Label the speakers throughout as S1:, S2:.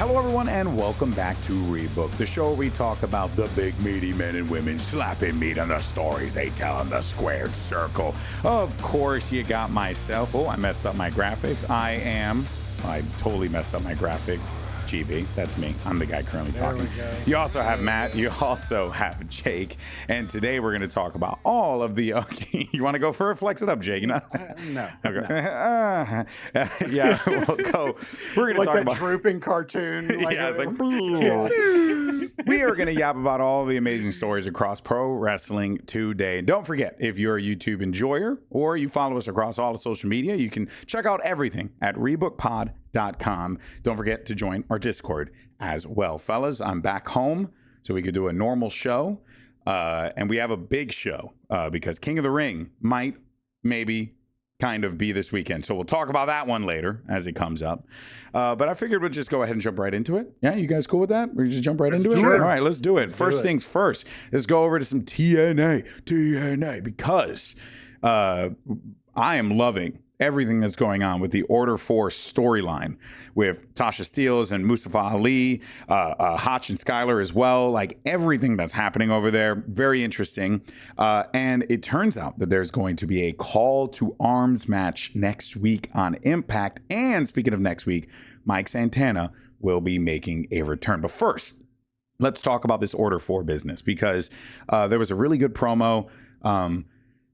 S1: Hello, everyone, and welcome back to Rebook, the show where we talk about the big, meaty men and women slapping meat on the stories they tell in the squared circle. Of course, you got myself. Oh, I messed up my graphics. I totally messed up my graphics. GB, that's me. I'm the guy currently talking. You also have Matt. You also have Jake. And today we're going to talk about all of the... Okay, you want to go first? Flex it up, Jake.
S2: No.
S1: Okay. Yeah, we'll go. We're going to
S2: like
S1: talk
S2: that
S1: about...
S2: drooping cartoon.
S1: Yeah, it's like... We are going to yap about all the amazing stories across pro wrestling today. And don't forget, if you're a YouTube enjoyer or you follow us across all of social media, you can check out everything at rebookpod.com. Don't forget to join our Discord as well. Fellas, I'm back home so we could do a normal show. And we have a big show because King of the Ring might maybe kind of be this weekend. So we'll talk about that one later as it comes up. But I figured we'll just go ahead and jump right into it. Yeah, you guys cool with that? We just jump right into it?
S2: Sure.
S1: All right, let's do it. First things first, let's go over to some TNA, because I am loving everything that's going on with the Order 4 storyline with Tasha Steelz and Mustafa Ali, Hotch and Skylar as well. Like everything that's happening over there, very interesting. And it turns out that there's going to be a call to arms match next week on Impact. And speaking of next week, Mike Santana will be making a return. But first, let's talk about this Order 4 business because there was a really good promo.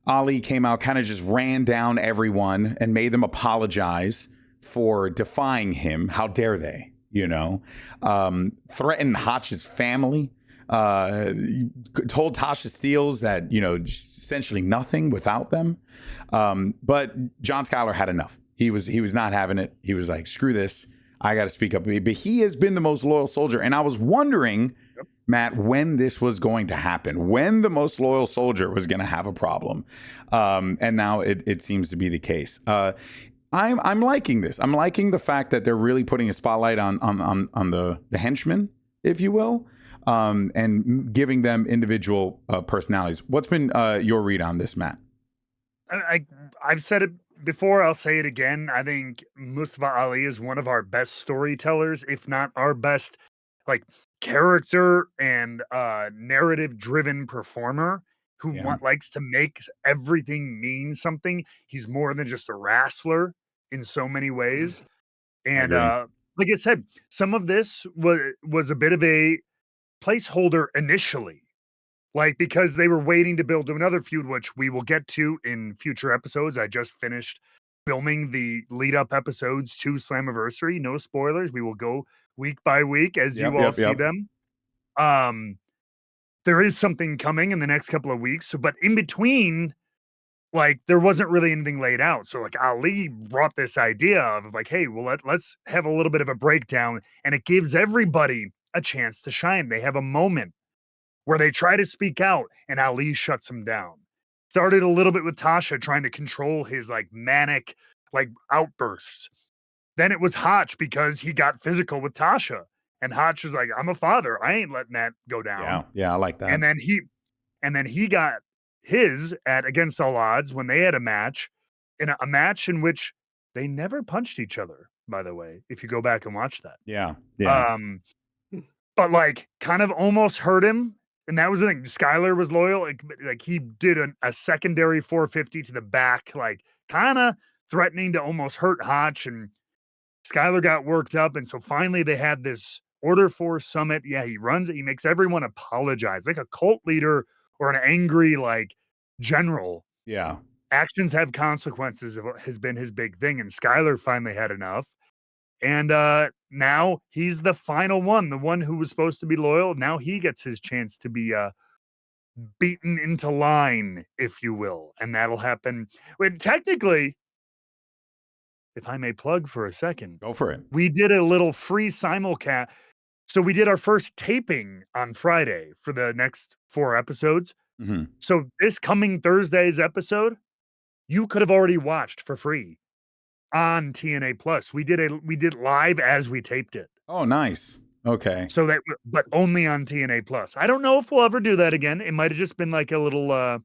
S1: Ali came out, kind of just ran down everyone and made them apologize for defying him. How dare they, threatened Hotch's family, told Tasha Steelz that, essentially nothing without them. But John Skylar had enough. He was not having it. He was like, screw this. I got to speak up. But he has been the most loyal soldier. And I was wondering, Matt, when this was going to happen, when the most loyal soldier was going to have a problem. And now it seems to be the case. I'm liking this. I'm liking the fact that they're really putting a spotlight on the henchmen, if you will, and giving them individual personalities. What's been your read on this, Matt?
S3: I've said it before. I'll say it again. I think Mustafa Ali is one of our best storytellers, if not our best, character and narrative driven performer who likes to make everything mean something. He's more than just a wrestler in so many ways. And like I said, some of this was a bit of a placeholder initially, because they were waiting to build to another feud, which we will get to in future episodes. I just finished filming the lead up episodes to Slammiversary. No spoilers. We will go week by week as you all see them. There is something coming in the next couple of weeks. But in between, there wasn't really anything laid out. So Ali brought this idea of hey, well, let's have a little bit of a breakdown, and it gives everybody a chance to shine. They have a moment where they try to speak out and Ali shuts them down. Started a little bit with Tasha trying to control his manic outbursts. Then it was Hotch because he got physical with Tasha, and Hotch was like, I'm a father. I ain't letting that go down.
S1: Yeah, I like that.
S3: And then he got his at Against All Odds when they had a match in which they never punched each other, by the way, if you go back and watch that.
S1: Yeah.
S3: But kind of almost hurt him. And that was the thing. Skylar was loyal. He did a secondary 450 to the back, kind of threatening to almost hurt Hotch, and Skylar got worked up. And so finally they had this Order 4 summit. Yeah, he runs it. He makes everyone apologize, like a cult leader or an angry, general.
S1: Yeah.
S3: Actions have consequences has been his big thing. And Skylar finally had enough. And now he's the final one, the one who was supposed to be loyal. Now he gets his chance to be beaten into line, if you will. And that'll happen. Technically, if I may plug for a second.
S1: Go for it.
S3: We did a little free simulcast. So we did our first taping on Friday for the next 4 episodes.
S1: Mm-hmm.
S3: So this coming Thursday's episode, you could have already watched for free on TNA Plus. We did live as we taped it.
S1: Oh, nice. Okay.
S3: So but only on TNA Plus. I don't know if we'll ever do that again. It might have just been a little a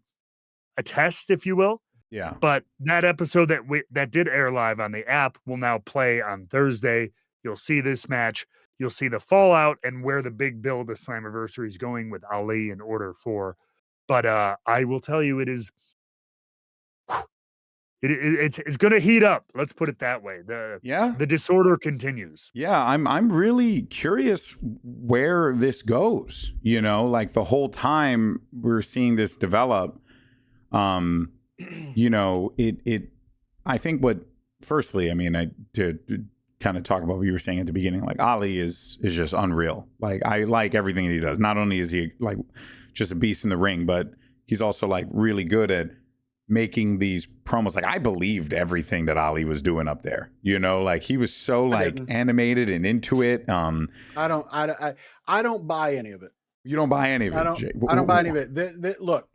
S3: test, if you will.
S1: Yeah.
S3: But that episode that did air live on the app will now play on Thursday. You'll see this match. you'll see the fallout and where the big build of Slammiversary is going with Ali and Order 4. But I will tell you, it's going to heat up. Let's put it that way. The disorder continues.
S1: Yeah, I'm really curious where this goes. You know, like the whole time we're seeing this develop. You know, I think firstly, I mean, to kind of talk about what you were saying at the beginning, like Ali is just unreal. Like I like everything that he does. Not only is he like just a beast in the ring, but he's also like really good at making these promos. Like I believed everything that Ali was doing up there, you know, like he was so like animated and into it.
S2: I don't buy any of it.
S1: You don't buy any of it.
S2: I don't buy any of it. Look,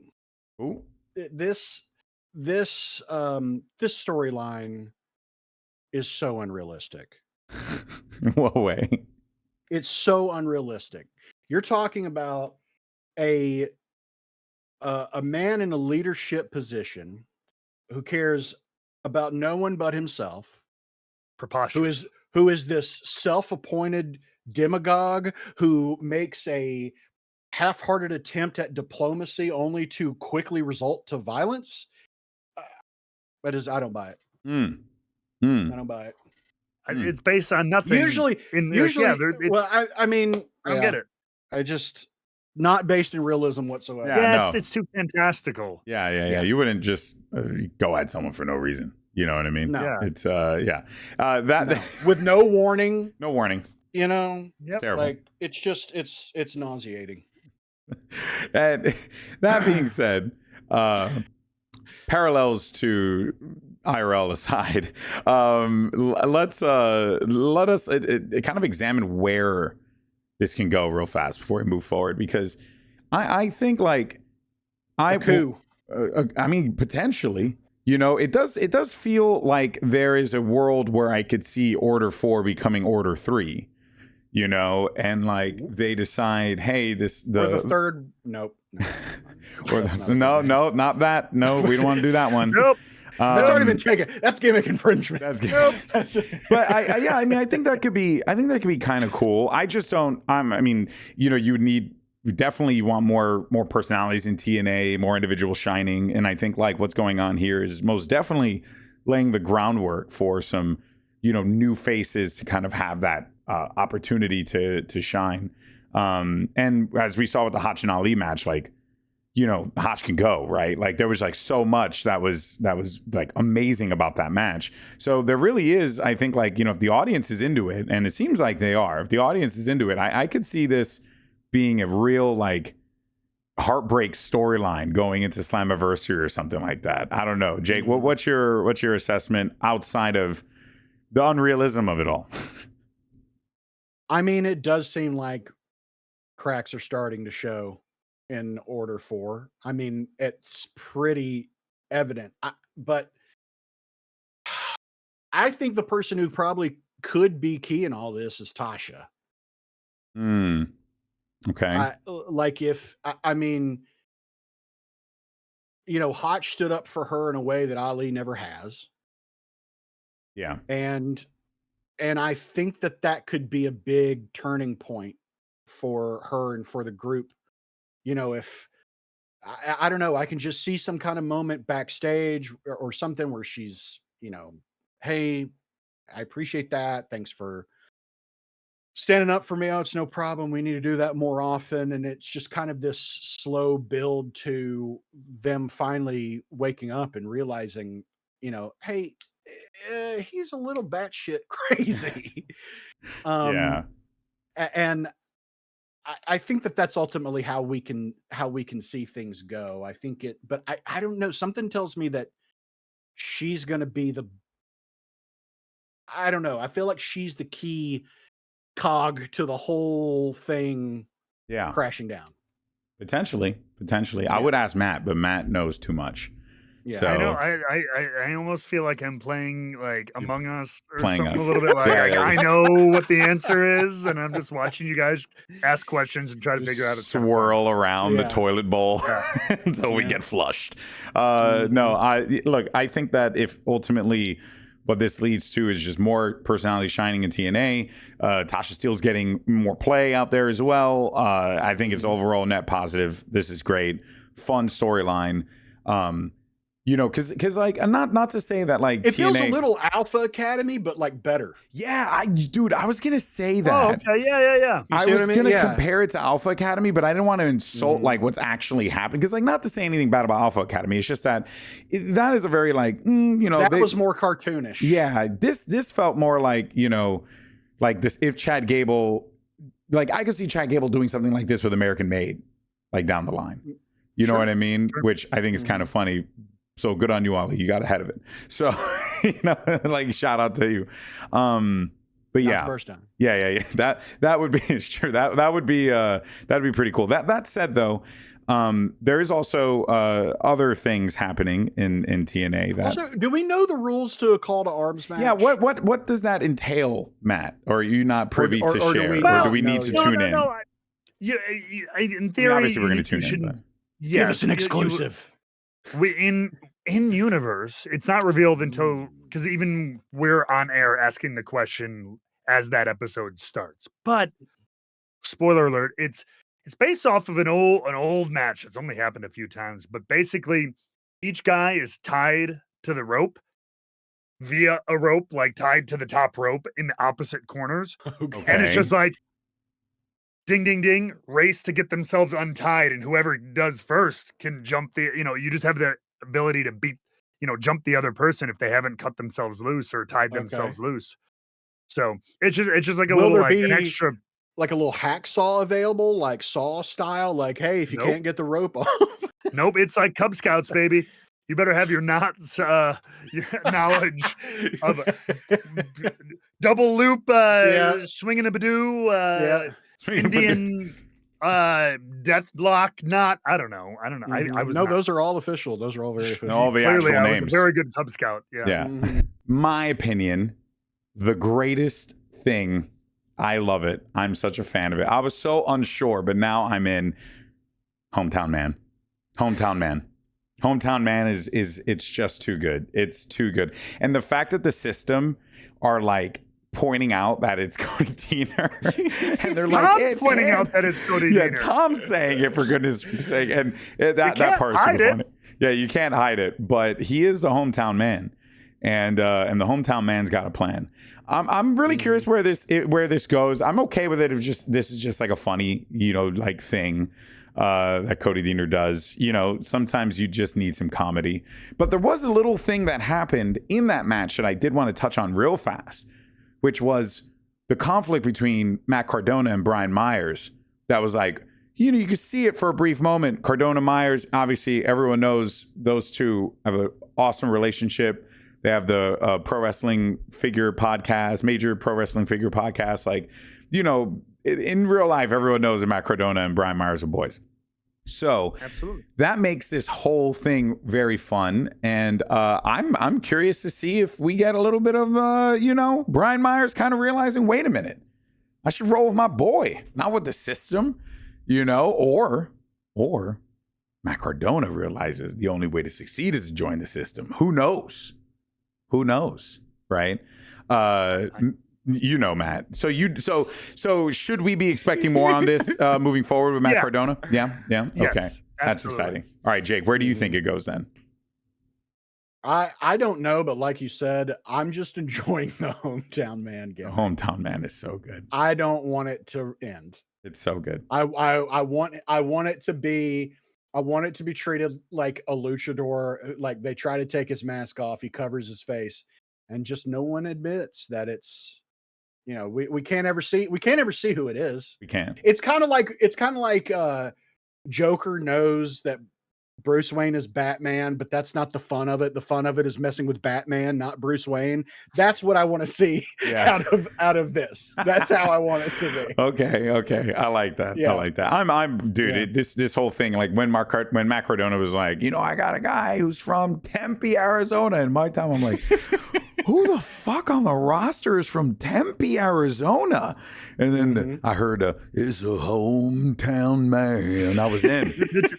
S1: Ooh.
S2: this storyline is so unrealistic.
S1: In what way?
S2: It's so unrealistic. You're talking about a man in a leadership position who cares about no one but himself,
S3: Preposterous.
S2: who is this self-appointed demagogue who makes a half-hearted attempt at diplomacy only to quickly result to violence. I don't buy it. I don't buy it.
S3: It's based on nothing.
S2: Usually,
S3: I
S2: mean,
S3: I get it.
S2: I just not based in realism whatsoever.
S3: Yeah, it's too fantastical.
S1: Yeah. You wouldn't just go at someone for no reason. You know what I mean?
S2: No.
S3: Yeah.
S1: It's that
S2: with no warning.
S1: No warning.
S2: You know,
S1: It's terrible.
S2: like it's nauseating.
S1: And that being said, parallels to IRL aside, let us kind of examine where this can go real fast before we move forward, because I think like I mean potentially, you know, it does feel like there is a world where I could see Order 4 becoming Order 3. You know, and like they decide, hey,
S2: or the third. Nope.
S1: No, not that. No, we don't want to do that one.
S3: Nope.
S2: That's already been taken. That's gimmick infringement.
S1: That's but I mean, I think that could be kind of cool. I just don't. I mean, you know, you want more personalities in TNA, more individual shining, and I think like what's going on here is most definitely laying the groundwork for some, you know, new faces to kind of have that opportunity to shine. And as we saw with the Hotch and Ali match, like, you know, Hotch can go, right? Like there was like so much that was like amazing about that match. So there really is, I think, like, you know, if the audience is into it, and it seems like they are, if the audience is into it, I could see this being a real like heartbreak storyline going into Slammiversary or something like that. I don't know, Jake. What's your assessment outside of the unrealism of it all?
S2: I mean, it does seem like cracks are starting to show in Order 4. I mean, it's pretty evident. But I think the person who probably could be key in all this is Tasha.
S1: Okay.
S2: I mean, you know, Hotch stood up for her in a way that Ali never has.
S1: Yeah.
S2: And I think that could be a big turning point for her and for the group. You know, if I don't know, I can just see some kind of moment backstage or something where she's, you know, hey, I appreciate that. Thanks for standing up for me. Oh, it's no problem. We need to do that more often. And it's just kind of this slow build to them finally waking up and realizing, you know, hey, he's a little batshit crazy.
S1: Yeah.
S2: And I think that's ultimately how we can see things go. I think but I don't know. Something tells me that she's going to be I don't know. I feel like she's the key cog to the whole thing.
S1: Yeah.
S2: Crashing down.
S1: Potentially. Yeah. I would ask Matt, but Matt knows too much.
S2: Yeah,
S1: so,
S3: I know. I almost feel like I'm playing like Among Us or something
S1: us.
S3: a little bit. Like
S1: Yeah.
S3: I know what the answer is, and I'm just watching you guys ask questions and try to figure out a
S1: swirl around the toilet bowl until we get flushed. No, I think that if ultimately what this leads to is just more personality shining in TNA. Tasha Steelz getting more play out there as well. I think it's overall net positive. This is great. Fun storyline. You know, because like, not to say that like
S2: it
S1: TNA,
S2: feels a little Alpha Academy, but like better.
S1: Yeah, dude, I was gonna say that.
S3: Oh, okay, yeah.
S1: I was gonna compare it to Alpha Academy, but I didn't want to insult like what's actually happening. Because like, not to say anything bad about Alpha Academy, it's just that that is a very like, you know,
S2: that was more cartoonish.
S1: Yeah, this felt more like, you know, like this. If Chad Gable, like I could see Chad Gable doing something like this with American Made, like down the line. You know what I mean? Which I think is kind of funny. So good on you, Ali. You got ahead of it. So, you know, like shout out to you. But yeah,
S2: not the first time.
S1: Yeah. That would be, it's true. That would be pretty cool. That said though, there is also other things happening in TNA. That,
S2: also, do we know the rules to a call to arms match?
S1: yeah. What does that entail, Matt? Or are you not privy to share?
S2: Or
S1: do we need to tune in?
S3: No. In theory,
S1: obviously we're going to tune in. But.
S2: Give us an exclusive.
S3: We in universe, it's not revealed until, because even we're on air asking the question as that episode starts. But spoiler alert, it's based off of an old match. It's only happened a few times, but basically each guy is tied to the rope via a rope, like tied to the top rope in the opposite corners.
S2: Okay.
S3: And it's just like ding, ding, ding, race to get themselves untied. And whoever does first can jump you just have the ability to jump the other person if they haven't cut themselves loose or tied themselves loose. So it's just like an extra,
S2: like a little hacksaw available, like Saw style. Like, hey, if you can't get the rope off.
S3: Nope. It's like Cub Scouts, baby. You better have your knots, your knowledge of double loop, swinging a badoo, Indian deathlock knot. I don't know. I was
S2: those are all official. Those are all very official.
S1: All the
S3: Clearly,
S1: actual
S3: I
S1: names.
S3: was a very good Cub Scout. Yeah.
S1: My opinion, the greatest thing. I love it. I'm such a fan of it. I was so unsure, but now I'm in. Hometown man. Hometown man is it's just too good. It's too good. And the fact that the system are like pointing out that it's Cody Deaner, and they're like,
S3: Tom's
S1: it's
S3: pointing
S1: him.
S3: out that it's Cody Deaner.
S1: Yeah, Tom's saying it, for goodness sake, and that part's super funny. Yeah, you can't hide it, but he is the hometown man, and the hometown man's got a plan. I'm really curious where this goes. I'm okay with it if this is just like a funny, like thing that Cody Deaner does. Sometimes you just need some comedy. But there was a little thing that happened in that match that I did want to touch on real fast, which was the conflict between Matt Cardona and Brian Myers. That was like, you could see it for a brief moment. Cardona, Myers, obviously everyone knows those two have an awesome relationship. They have the pro wrestling figure podcast, major pro wrestling figure podcast. Like, in real life, everyone knows that Matt Cardona and Brian Myers are boys. So
S3: absolutely,
S1: that makes this whole thing very fun, and I'm curious to see if we get a little bit of Brian Myers kind of realizing, wait a minute, I should roll with my boy, not with the system, or Matt Cardona realizes the only way to succeed is to join the system. Who knows, right? Matt. So should we be expecting more on this moving forward with Matt Cardona? Yeah. Okay.
S3: Yes,
S1: that's exciting. All right, Jake, where do you think it goes then?
S2: I don't know, but like you said, I'm just enjoying the hometown man game.
S1: The hometown man is so good.
S2: I don't want it to end.
S1: It's so good.
S2: I want it to be treated like a luchador. Like they try to take his mask off, he covers his face, and just no one admits that it's. We can't ever see who it is.
S1: We can't.
S2: It's kind of like Joker knows that Bruce Wayne is Batman, but that's not the fun of it. The fun of it is messing with Batman, not Bruce Wayne. That's what I want to see out of this. That's how I want it to be.
S1: Okay. I like that. Yeah. I like that. This whole thing, like when Matt Cardona was like, I got a guy who's from Tempe, Arizona, and my time I'm like, who the fuck on the roster is from Tempe, Arizona? And then I heard, it's a hometown man. I was in.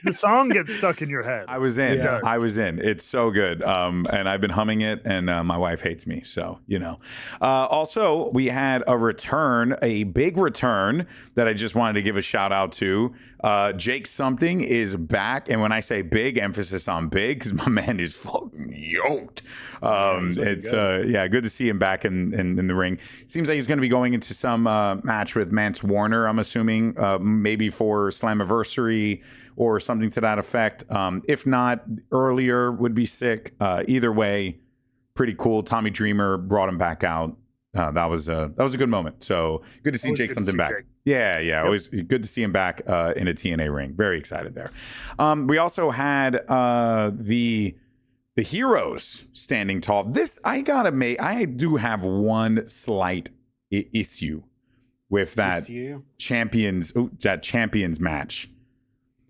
S3: The song gets stuck in your head.
S1: I was in.
S2: Yeah.
S1: I was in. It's so good. And I've been humming it, and my wife hates me. So, you know. Also, we had a return, a big return that I just wanted to give a shout out to. Jake Something is back. And when I say big, emphasis on big, because my man is fucking yoked. It's good to see him back in the ring. Seems like he's going to be going into some match with Mance Warner, I'm assuming, maybe for Slammiversary or something to that effect. If not, earlier would be sick. Either way, pretty cool. Tommy Dreamer brought him back out. That was a good moment. So good to see Jake Something back. Jake. Yeah. Yep. Always good to see him back in a TNA ring. Very excited there. We also had the Heroes standing tall. This I do have one slight issue with that champions match.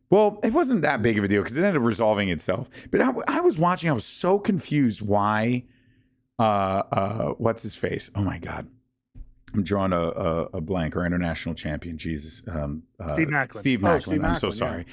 S1: Well, it wasn't that big of a deal because it ended up resolving itself. But I was watching. I was so confused why. What's his face? Oh my God. I'm drawing a blank. Our international champion, Jesus.
S3: Steve Macklin.
S1: Steve Macklin. I'm so sorry.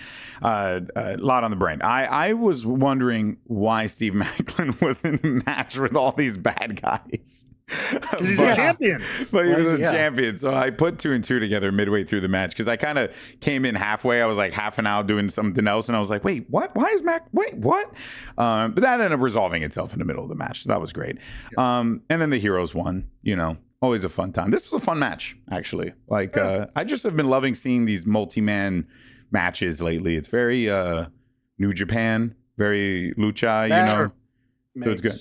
S1: Yeah. A lot on the brain. I was wondering why Steve Macklin was in a match with all these bad guys.
S3: Because he's a champion.
S1: But he was a champion. So I put 2 and 2 together midway through the match because I kind of came in halfway. I was like half an hour doing something else. And I was like, wait, what? Why is wait, what? But that ended up resolving itself in the middle of the match. So that was great. Yes. And then the Heroes won, always a fun time. This was a fun match, actually. Like, I just have been loving seeing these multi-man matches lately. It's very New Japan, very lucha, so it's good.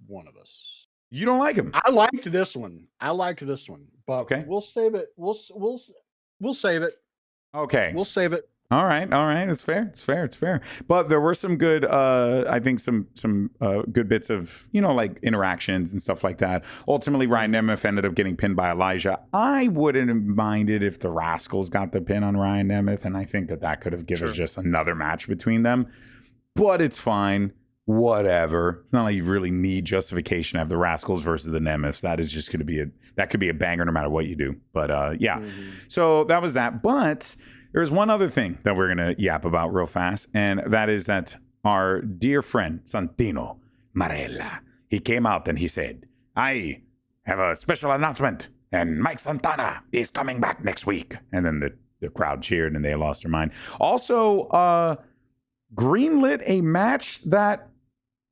S2: One of us.
S1: You don't like him?
S2: I liked this one, but
S1: okay.
S2: We'll save it. We'll save it.
S1: Okay.
S2: We'll save it.
S1: All right. It's fair. But there were some good, I think some good bits of, like interactions and stuff like that. Ultimately, Ryan Nemeth ended up getting pinned by Elijah. I wouldn't have minded if the Rascals got the pin on Ryan Nemeth, and I think that could have given us just another match between them. But it's fine. Whatever. It's not like you really need justification to have the Rascals versus the Nemeths. That is just going to be that could be a banger no matter what you do. But So that was that. But there's one other thing that we're going to yap about real fast, and that is that our dear friend Santino Marella, he came out and he said, I have a special announcement, and Mike Santana is coming back next week. And then the crowd cheered and they lost their mind. Also, greenlit a match that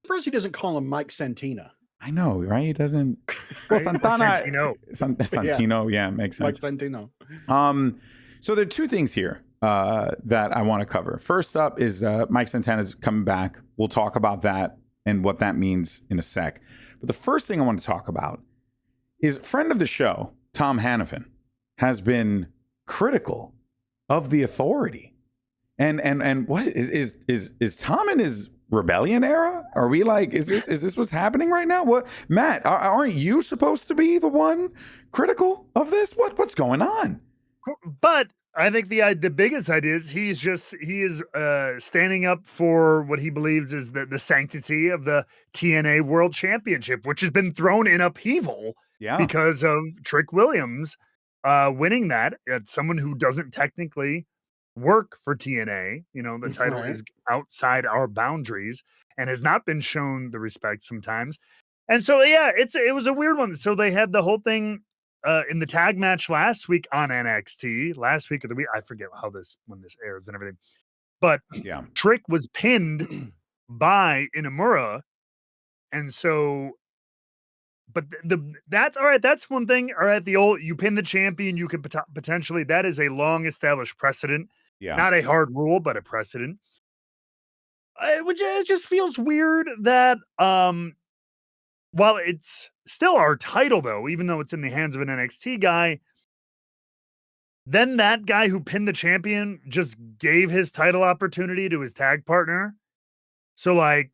S2: Surprised he doesn't call him Mike Santina.
S1: I know, right? He doesn't. Well, Santana, Santino, yeah, makes sense.
S2: Mike Santino.
S1: So there are 2 things here that I want to cover. First up is Mike Santana's coming back. We'll talk about that and what that means in a sec. But the first thing I want to talk about is a friend of the show, Tom Hannafin, has been critical of the Authority. And what is Tom in his rebellion era? Are we like, is this what's happening right now? What, Matt, aren't you supposed to be the one critical of this? What's going on?
S3: But I think the biggest idea is he is standing up for what he believes is the sanctity of the TNA World Championship, which has been thrown in upheaval because of Trick Williams winning that. Someone who doesn't technically work for TNA, the title is outside our boundaries and has not been shown the respect sometimes. And so, it was a weird one. So they had the whole thing in the tag match last week on NXT, last week of the week. I forget when this airs and everything, but Trick was pinned by Inamura. And so, but that's all right. That's one thing. All right. You pin the champion, you could potentially, that is a long established precedent. Yeah. Not a hard rule, but a precedent. It just feels weird that while it's still our title, though, even though it's in the hands of an NXT guy, then that guy who pinned the champion just gave his title opportunity to his tag partner. So, like,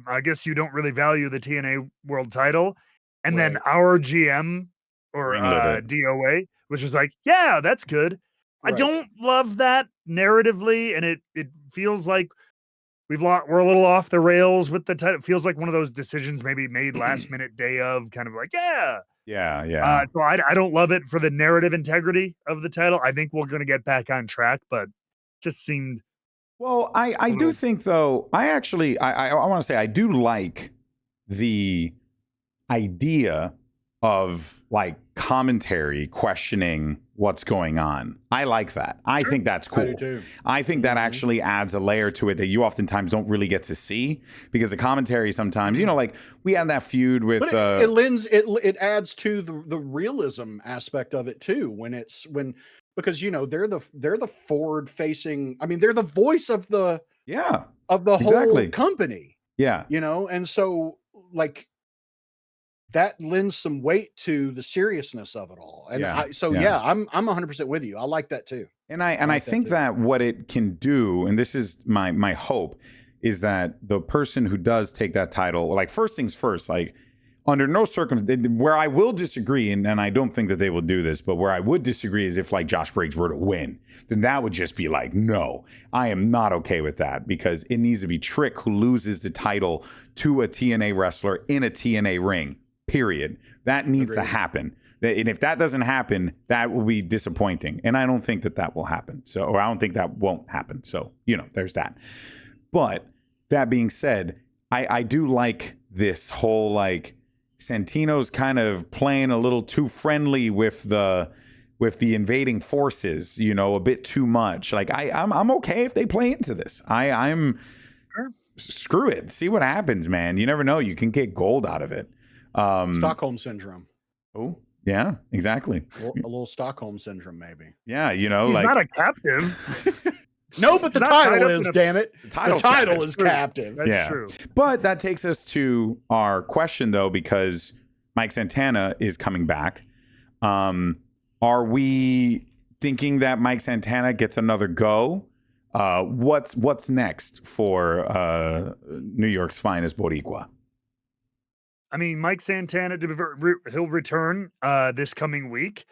S3: I guess you don't really value the TNA World title. And then our GM or DOA was just like, yeah, that's good. Right. I don't love that narratively, and it feels like we're a little off the rails with the title. It feels like one of those decisions maybe made last minute day of, kind of like,
S1: Yeah.
S3: So I don't love it for the narrative integrity of the title. I think we're going to get back on track, but just seemed.
S1: Well, I do think, though, I want to say I do like the idea of like commentary questioning what's going on. I like that. I think that's cool.
S2: I do too.
S1: I think that actually adds a layer to it that you oftentimes don't really get to see, because the commentary sometimes, like we had that feud with.
S2: But it adds to the realism aspect of it too. Because they're the forward facing. I mean, they're the voice of the whole company.
S1: Yeah.
S2: And so like that lends some weight to the seriousness of it all. And I'm 100% with you. I like that too.
S1: And I think that what it can do, and this is my hope, is that the person who does take that title, like, first things first, like, under no circumstance, where I will disagree, and I don't think that they will do this, but where I would disagree is if like Josh Briggs were to win, then that would just be like, no, I am not okay with that, because it needs to be Trick who loses the title to a TNA wrestler in a TNA ring, period. That needs to happen. And if that doesn't happen, that will be disappointing. And I don't think that will happen. Or I don't think that won't happen. So, there's that. But that being said, I do like this whole, like, Santino's kind of playing a little too friendly with the invading forces, a bit too much. Like, I'm okay if they play into this. I'm
S3: sure.
S1: Screw it. See what happens, man. You never know. You can get gold out of it.
S2: Stockholm syndrome.
S1: Oh, yeah, exactly.
S2: A little Stockholm syndrome, maybe.
S1: Yeah,
S3: he's not a captive.
S2: No, but the title is, damn it. The title is captive.
S3: That's true.
S1: But that takes us to our question, though, because Mike Santana is coming back. Are we thinking that Mike Santana gets another go? What's next for New York's finest Boricua?
S3: I mean, Mike Santana, he'll return this coming week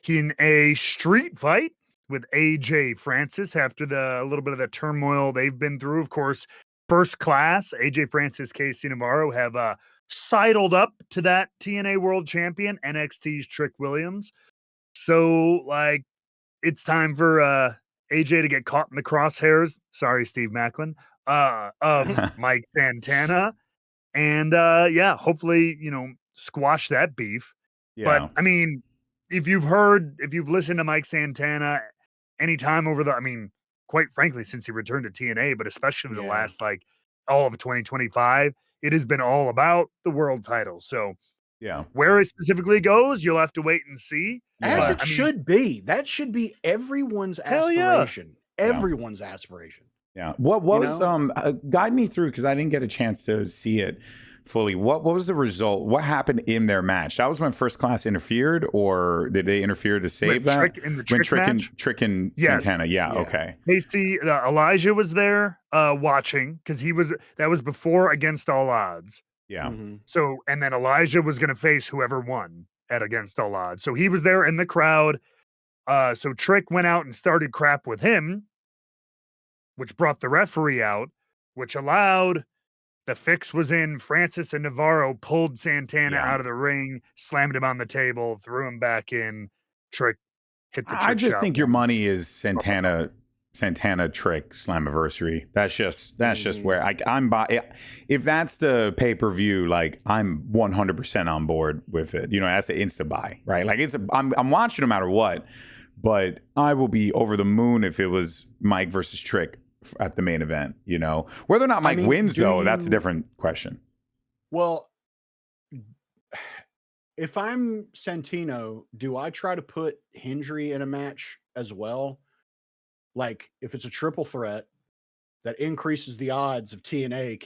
S3: in a street fight with AJ Francis after a little bit of the turmoil they've been through. Of course, First Class, AJ Francis, Casey Navarro have sidled up to that TNA World Champion, NXT's Trick Williams. So, like, it's time for AJ to get caught in the crosshairs. Sorry, Steve Macklin. Of Mike Santana. And hopefully, squash that beef.
S1: Yeah.
S3: But I mean, if you've listened to Mike Santana anytime quite frankly, since he returned to TNA, but especially the last, like, all of 2025, it has been all about the world title. So where it specifically goes, you'll have to wait and see.
S2: As it should be. That should be everyone's aspiration. Everyone's aspiration.
S1: Yeah. What was guide me through, because I didn't get a chance to see it fully. What was the result? What happened in their match? That was when First Class interfered, or did they interfere to save that? Trick and Santana. Yeah. Okay.
S3: Casey, Elijah was there watching, because that was before Against All Odds.
S1: Yeah.
S2: Mm-hmm.
S3: So, and then Elijah was going to face whoever won at Against All Odds. So he was there in the crowd. So Trick went out and started crap with him, which brought the referee out, which allowed the fix was in. Francis and Navarro pulled Santana out of the ring, slammed him on the table, threw him back in. Trick hit the trick.
S1: I just think your money is Santana Trick Slammiversary. That's just where I'm if that's the pay-per-view, like, I'm 100% on board with it. That's an insta buy, right? Like, I'm watching no matter what, but I will be over the moon if it was Mike versus Trick at the main event. Whether or not Mike wins, though, that's a different question.
S2: Well, if I'm Santino, do I try to put Hendry in a match as well? Like, if it's a triple threat, that increases the odds of TNA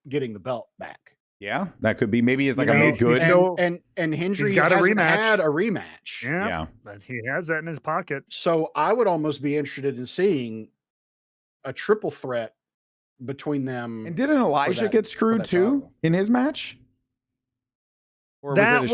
S2: getting the belt back.
S1: Yeah, that could be. Maybe it's like a made good.
S2: And Hendry hasn't had a rematch.
S3: Yeah, but he has that in his pocket.
S2: So I would almost be interested in seeing a triple threat between them.
S1: And didn't Elijah get screwed too in his match?
S3: Or that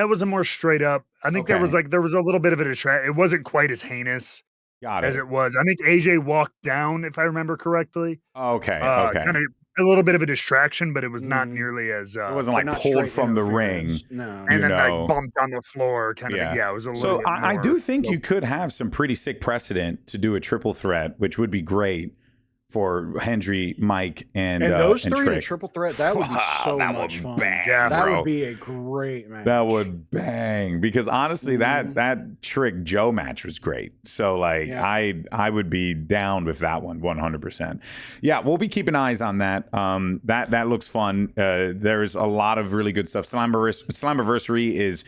S3: was a more straight up. I think there was a little bit of a distraction. It wasn't quite as heinous
S1: Got
S3: as
S1: it.
S3: it was. I think AJ walked down, if I remember correctly.
S1: Okay.
S3: Kind of a little bit of a distraction, but it was not nearly as.
S1: It wasn't
S2: But
S1: like
S2: not
S1: pulled
S2: straight
S1: from the ring.
S2: interference, no.
S3: And then like bumped on the floor, kind of. Yeah, it was a little
S1: So
S3: bit
S1: I
S3: more.
S1: do think you could have some pretty sick precedent to do a triple threat, which would be great for Hendry, Mike, and
S2: those
S1: and
S2: three in a
S1: Trick.
S2: triple threat, that would be so
S1: that
S2: much
S1: would
S2: fun.
S1: bang,
S3: Yeah,
S2: that
S1: bro.
S2: would be a great match.
S1: That would bang, because honestly, that Trick Joe match was great. So like, I would be down with that one 100%. Yeah, we'll be keeping eyes on that. That looks fun. There's a lot of really good stuff. Slammiversary is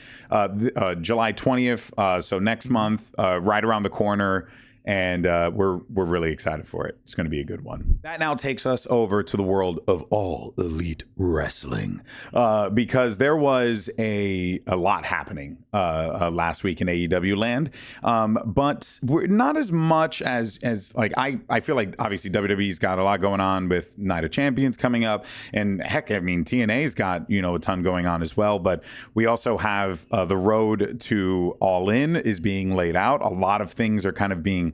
S1: July 20th, so next month, right around the corner. And we're really excited for it. It's going to be a good one. That now takes us over to the world of All Elite Wrestling, because there was a lot happening last week in AEW land, but we're not as much as like I feel like obviously WWE's got a lot going on with Night of Champions coming up, and heck, I mean TNA's got a ton going on as well. But we also have the road to All In is being laid out. A lot of things are kind of being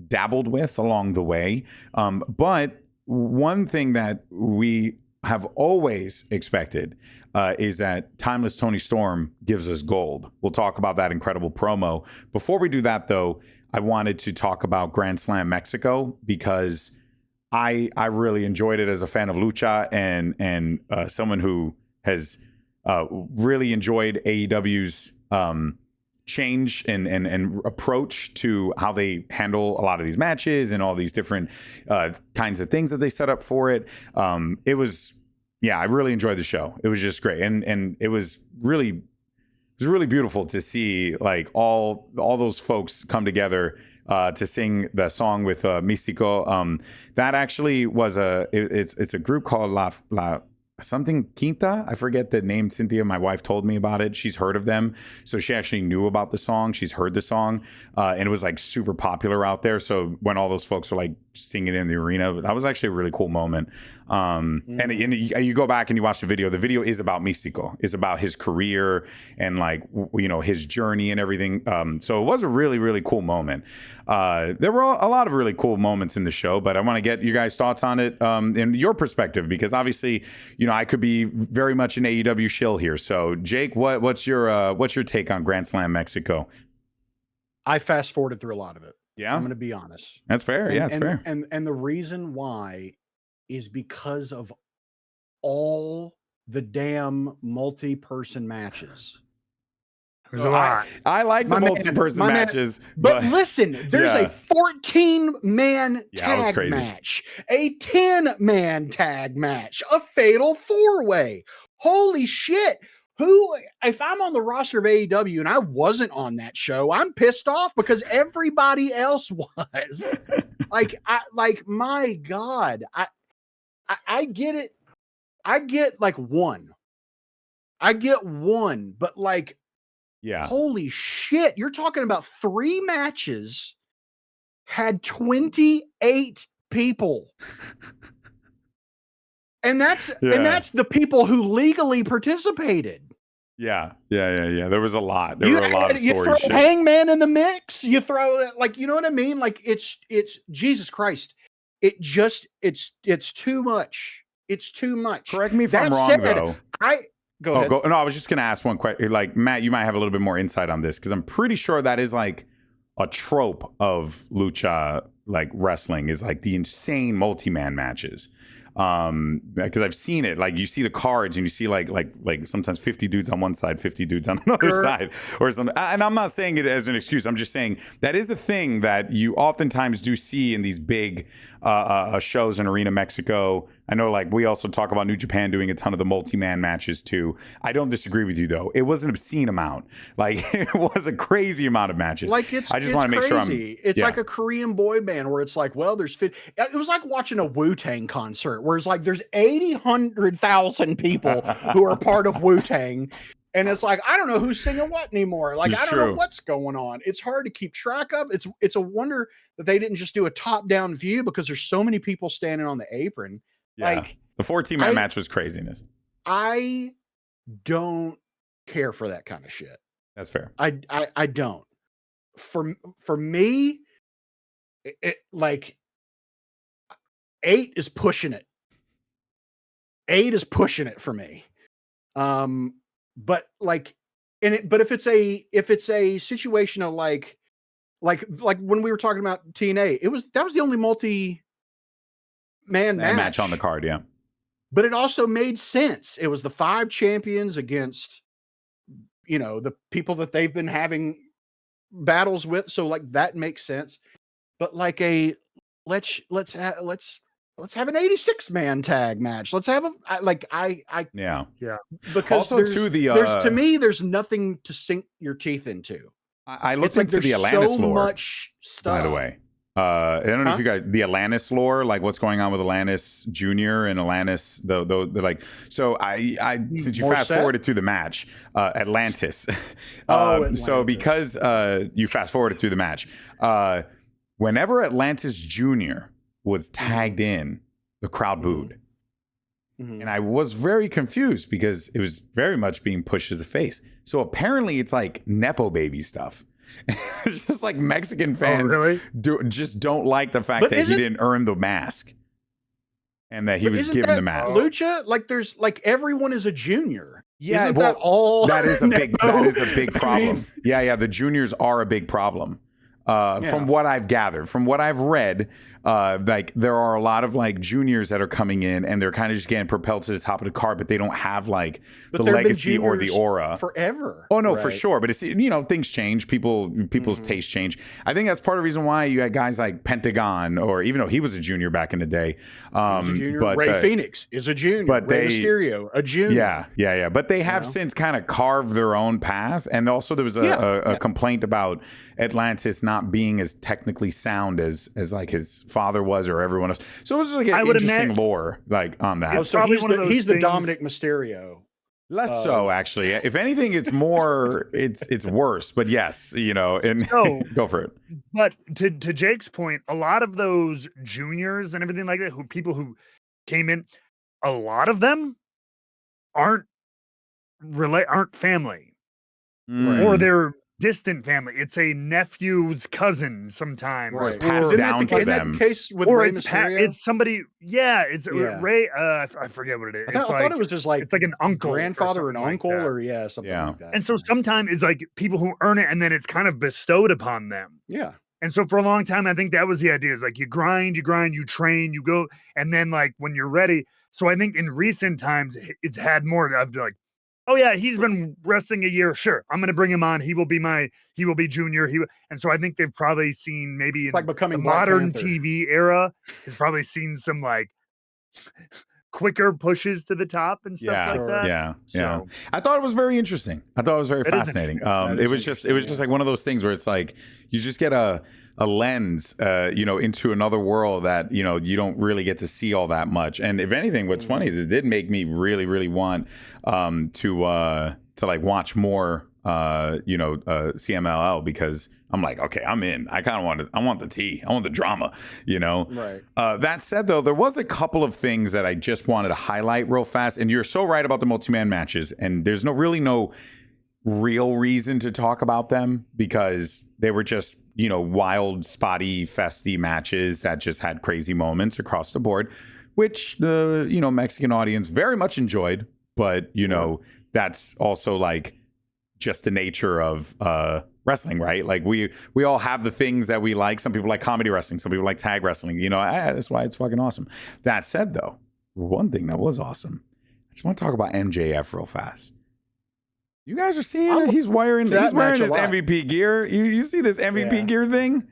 S1: dabbled with along the way. But one thing that we have always expected is that Timeless Toni Storm gives us gold. We'll talk about that incredible promo. Before we do that, though, I wanted to talk about Grand Slam Mexico, because I really enjoyed it as a fan of lucha and someone who has really enjoyed AEW's change and approach to how they handle a lot of these matches and all these different kinds of things that they set up for it. It was, I really enjoyed the show. It was just great, and it was really beautiful to see like all those folks come together to sing the song with Mystico. That actually was it's a group called La something Quinta. I forget the name. Cynthia, my wife, told me about it. She's heard of them, so she actually knew about the song. She's heard the song, and it was like super popular out there. So when all those folks were like singing in the arena, that was actually a really cool moment. And you go back and you watch the video. The video is about Mystico. It's about his career and like his journey and everything. So it was a really, really cool moment. There were a lot of really cool moments in the show, but I want to get you guys' thoughts on it and your perspective, because obviously, I could be very much an AEW shill here. So Jake, what's your take on Grand Slam Mexico?
S2: I fast forwarded through a lot of it.
S1: Yeah,
S2: I'm going to be honest.
S1: That's fair. That's fair.
S2: And the reason why is because of all the damn multi-person matches.
S3: There's a lot.
S1: I like the multi-person matches.
S2: But listen, there's a 14-man tag match, a 10-man tag match, a fatal 4-way. Holy shit. If I'm on the roster of AEW and I wasn't on that show, I'm pissed off because everybody else was. My God. I get it. I get like one. But like, holy shit. You're talking about 3 matches had 28 people. And that's the people who legally participated. Yeah.
S1: There was a lot. There were a lot of stories.
S2: You throw Hangman in the mix. You throw you know what I mean? Like it's Jesus Christ. It's too much. It's too much.
S1: Correct me if I'm wrong, though.
S2: Go ahead.
S1: No, I was just going to ask one question. Like, Matt, you might have a little bit more insight on this, because I'm pretty sure that is like a trope of lucha, like wrestling, is like the insane multi-man matches. Because I've seen it. Like, you see the cards and you see like sometimes 50 dudes on one side, 50 dudes on another side, or something. And I'm not saying it as an excuse. I'm just saying that is a thing that you oftentimes do see in these big shows in Arena Mexico. I know, like, we also talk about New Japan doing a ton of the multi-man matches too. I don't disagree with you, though. It was an obscene amount. Like, it was a crazy amount of matches.
S2: Like, I just want to make sure it's like a Korean boy band where it's like, well, there's 50. It was like watching a Wu-Tang concert where it's like there's 100,000 people who are part of Wu-Tang. And it's like, I don't know who's singing what anymore. Like, I don't know what's going on. It's hard to keep track of. It's a wonder that they didn't just do a top-down view, because there's so many people standing on the apron.
S1: Yeah. Like, the 14-man match was craziness.
S2: I don't care for that kind of shit.
S1: That's fair.
S2: I don't. for me, it like 8 is pushing it. 8 is pushing it for me. But like, but if it's a situation of like when we were talking about TNA, that was the only multi-man
S1: match on the card, yeah.
S2: But it also made sense. It was the 5 champions against, the people that they've been having battles with. So like that makes sense. But like let's have an 86-man tag match. Let's have
S1: yeah.
S2: Because
S1: also
S2: to me, there's nothing to sink your teeth into.
S1: I looked into the Atlantis
S2: so
S1: lore.
S2: Much stuff.
S1: By the way, I don't know if you guys the Atlantis lore, like what's going on with Atlantis Junior and Atlantis. The like. So I since you fast forwarded through the match, Atlantis.
S2: Atlantis.
S1: So because you fast forwarded through the match, whenever Atlantis Junior was tagged in, the crowd booed. Mm-hmm. And I was very confused because it was very much being pushed as a face. So apparently it's like Nepo baby stuff. It's just like Mexican fans just don't like the fact that he didn't earn the mask and that he was given the mask.
S2: Lucha, like there's like everyone is a junior.
S1: Yeah,
S2: isn't that all?
S1: That is a big problem. Yeah, the juniors are a big problem. From what I've gathered, from what I've read, like there are a lot of like juniors that are coming in and they're kind of just getting propelled to the top of the card, but they don't have like the legacy or the aura
S2: forever.
S1: Oh no, for sure. But it's things change. People's tastes change. I think that's part of the reason why you had guys like Pentagon, or even though he was a junior back in the day.
S2: He was a junior. But Ray Phoenix is a junior. But Rey Mysterio, a junior.
S1: Yeah. But they have since kind of carved their own path. And also there was a complaint about Atlantis not being as technically sound as like his father was or everyone else. So it was like an interesting lore like on that.
S2: So he's the Dominic Mysterio.
S1: Less so, actually. If anything, it's more it's worse. But yes, and go for it.
S3: But to Jake's point, a lot of those juniors and everything like that, people who came in, a lot of them aren't family. Or they're distant family. It's a nephew's cousin sometimes.
S1: Or it's passed down to them.
S2: That case with Rey Mysterio?
S3: It's somebody. Yeah, it's Ray. I forget what it is.
S2: I thought it was just like
S3: it's like an uncle,
S2: grandfather, and uncle, or something like that.
S3: And so sometimes it's like people who earn it, and then it's kind of bestowed upon them.
S2: Yeah.
S3: And so for a long time, I think that was the idea. Is like you grind, you train, you go, and then like when you're ready. So I think in recent times, it's had more of like, oh yeah, he's been wrestling a year. Sure, I'm going to bring him on. He will be junior. And so I think they've probably seen maybe in
S2: like becoming
S3: the modern TV era has probably seen some like quicker pushes to the top and stuff like that.
S1: Yeah. So, I thought it was very interesting. I thought it was very fascinating. It was just like one of those things where it's like you just get a lens, into another world that, you don't really get to see all that much. And if anything, what's funny is it did make me really, really want to like watch more, CMLL, because I'm like, okay, I'm in. I want the tea. I want the drama,
S2: Right.
S1: That said, though, there was a couple of things that I just wanted to highlight real fast. And you're so right about the multi-man matches. And there's no real reason to talk about them because they were just, wild, spotty, festy matches that just had crazy moments across the board, which the, Mexican audience very much enjoyed. But, that's also like just the nature of wrestling, right? Like we all have the things that we like. Some people like comedy wrestling. Some people like tag wrestling. That's why it's fucking awesome. That said, though, one thing that was awesome, I just want to talk about MJF real fast. You guys are seeing it? He's wearing his MVP gear. You see this MVP gear thing?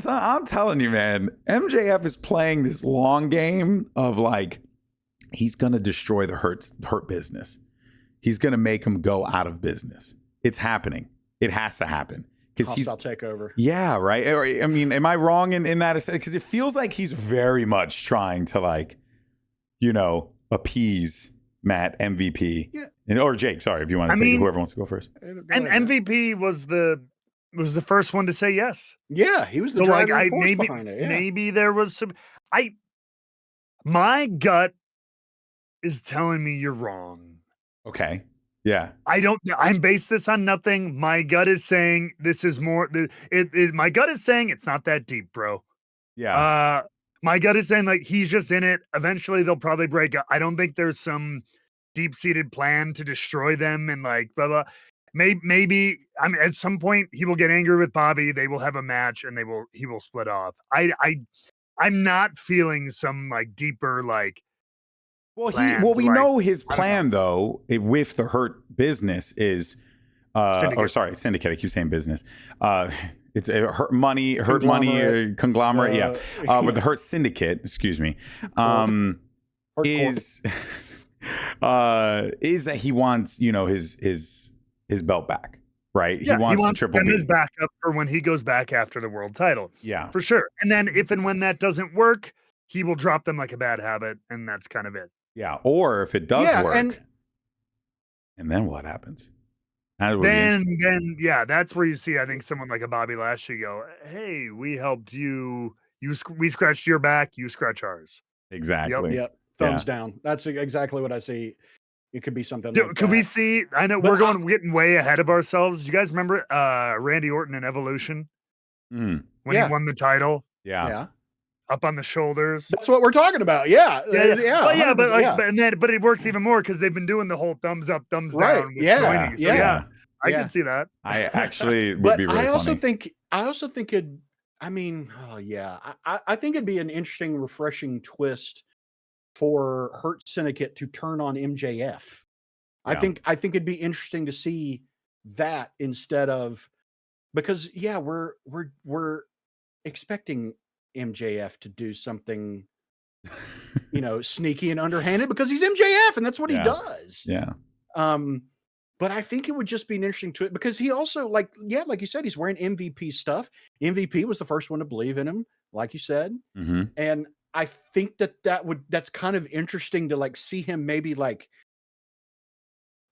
S1: I'm telling you, man, MJF is playing this long game of like, he's going to destroy the hurt business. He's going to make him go out of business. It's happening. It has to happen.
S2: Hostile takeover.
S1: Yeah, right. I mean, am I wrong in that? Because it feels like he's very much trying to like, appease Matt MVP. Yeah. Or Jake, sorry, if you want to take it, whoever wants to go first.
S3: And MVP was the first one to say yes.
S2: Yeah, he was the driving force behind it. Yeah.
S3: Maybe there was some. My gut is telling me you're wrong.
S1: Okay. Yeah.
S3: I'm based this on nothing. My gut is saying this is more. My gut is saying it's not that deep, bro.
S1: Yeah.
S3: My gut is saying like he's just in it. Eventually they'll probably break up. I don't think there's some deep-seated plan to destroy them and like blah blah. Maybe I mean at some point he will get angry with Bobby. They will have a match and he will split off. I'm not feeling some like deeper like.
S1: Well, we know his plan though with the Hurt Business is, Syndicate. I keep saying business. It's a Hurt Money, conglomerate. Yeah, with the Hurt Syndicate. Excuse me. Is that he wants his belt back, right?
S3: Yeah,
S1: he wants the Triple B
S3: as backup for when he goes back after the world title.
S1: Yeah,
S3: for sure. And then if and when that doesn't work, he will drop them like a bad habit, and that's kind of it.
S1: Yeah, or if it does work, and then what happens?
S3: Then that's where you see, I think, someone like a Bobby Lashley go, "Hey, we helped you. We scratched your back. You scratch ours."
S1: Exactly.
S2: Yep. Thumbs down. That's exactly what I see. It could be something like
S3: could
S2: that.
S3: we see? I know we're getting way ahead of ourselves. Do you guys remember Randy Orton in Evolution when he won the title?
S1: Yeah.
S3: Up on the shoulders.
S2: That's what we're talking about. Yeah.
S3: But it works even more because they've been doing the whole thumbs up, thumbs down. With Toni. So I can see that.
S1: I actually would be really
S2: I also
S1: funny.
S2: think it. I mean, I think it'd be an interesting, refreshing twist for Hurt Syndicate to turn on MJF. I think it'd be interesting to see that instead of because we're expecting MJF to do something, sneaky and underhanded because he's MJF and that's what he does.
S1: Yeah.
S2: But I think it would just be an interesting twist because he also like you said, he's wearing MVP stuff. MVP was the first one to believe in him, like you said.
S1: Mm-hmm.
S2: And I think that's kind of interesting to like see him maybe like,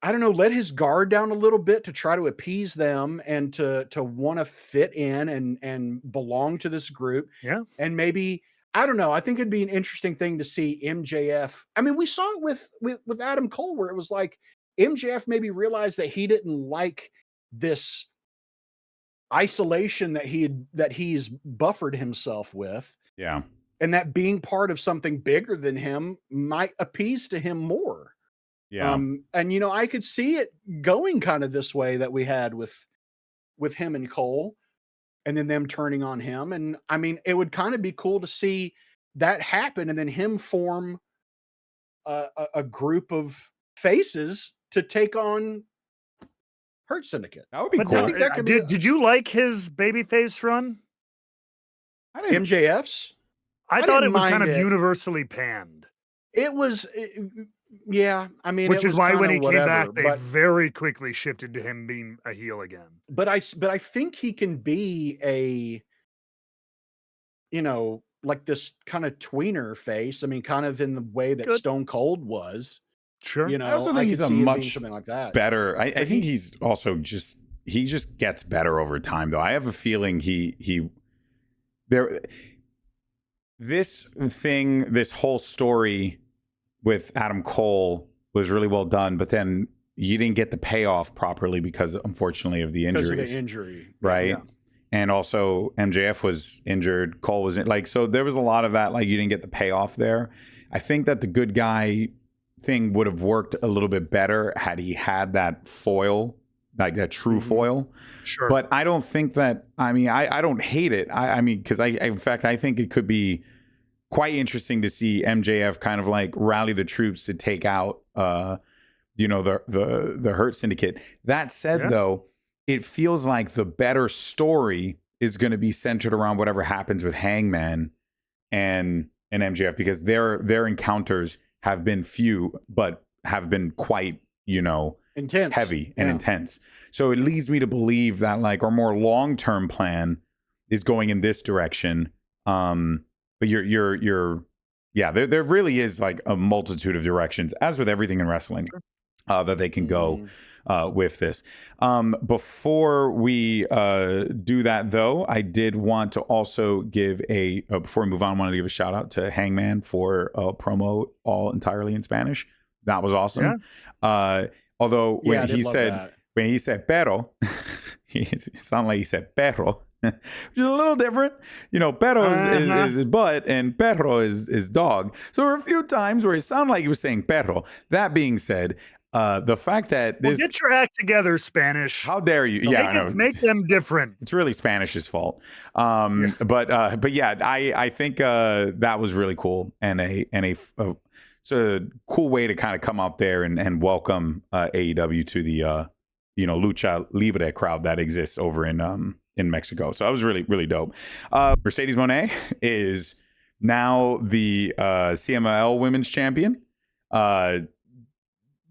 S2: I don't know, let his guard down a little bit to try to appease them and to want to fit in and belong to this group.
S3: Yeah.
S2: And maybe, I don't know, I think it'd be an interesting thing to see MJF. I mean, we saw it with Adam Cole where it was like MJF maybe realized that he didn't like this isolation that he's buffered himself with.
S1: Yeah.
S2: And that being part of something bigger than him might appease to him more.
S1: Yeah.
S2: And I could see it going kind of this way that we had with him and Cole and then them turning on him. And I mean, it would kind of be cool to see that happen and then him form a group of faces to take on Hurt Syndicate.
S1: That would be cool.
S2: I think that could
S3: did you like his babyface run?
S2: MJF's?
S3: I thought it was kind of universally panned.
S2: It was, yeah. I mean,
S3: which is why when he came back, they very quickly shifted to him being a heel again.
S2: But I think he can be a, like this kind of tweener face. I mean, kind of in the way that Stone Cold was.
S3: Sure.
S1: I also think he's a much
S2: something like that.
S1: better. I think he's also he just gets better over time, though. I have a feeling this whole story with Adam Cole was really well done, but then you didn't get the payoff properly because, unfortunately, of the injuries.
S2: Because of the injury.
S1: Right?
S2: Yeah.
S1: And also, MJF was injured. Cole was so there was a lot of that, like, you didn't get the payoff there. I think that the good guy thing would have worked a little bit better had he had that foil, like that true foil.
S3: Sure.
S1: But I don't think that, I don't hate it. I mean, because in fact, I think it could be quite interesting to see MJF kind of like rally the troops to take out, the Hurt Syndicate. That said, though, it feels like the better story is going to be centered around whatever happens with Hangman and MJF, because their encounters have been few, but have been quite,
S2: intense,
S1: heavy and intense. So it leads me to believe that like our more long-term plan is going in this direction. But there really is like a multitude of directions, as with everything in wrestling, that they can go with this. Before we do that, though, I did want to also give before we move on, I wanted to give a shout out to Hangman for a promo all entirely in Spanish. That was awesome. Although
S2: Yeah, I
S1: when
S2: did
S1: he
S2: love
S1: said
S2: that.
S1: pero, it sounded like he said perro, which is a little different. You know, perro is butt and perro is dog. So there were a few times where it sounded like he was saying perro. That being said, the fact that
S3: Well,
S1: this,
S3: get your act together, Spanish.
S1: how dare you? Yeah, I know.
S3: Make them different.
S1: It's really Spanish's fault. But yeah, I think that was really cool, and it's a cool way to kind of come out there and welcome AEW to the Lucha Libre crowd that exists over in Mexico. So that was really, really dope. Mercedes Moné is now the CMLL Women's Champion.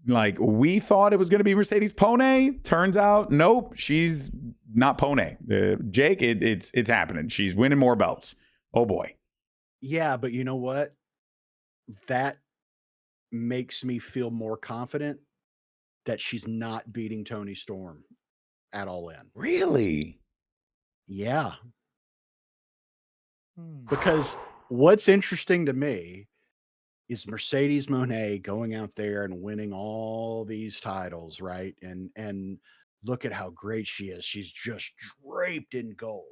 S1: Like we thought it was going to be Mercedes Pone. Turns out, nope, she's not Pone. Jake, it's happening. She's winning more belts. Oh boy.
S2: Yeah, but you know what? That makes me feel more confident that she's not beating Toni Storm at All In.
S1: Really?
S2: Yeah. Because what's interesting to me is Mercedes Moné going out there and winning all these titles, right? And look at how great she is. She's just draped in gold.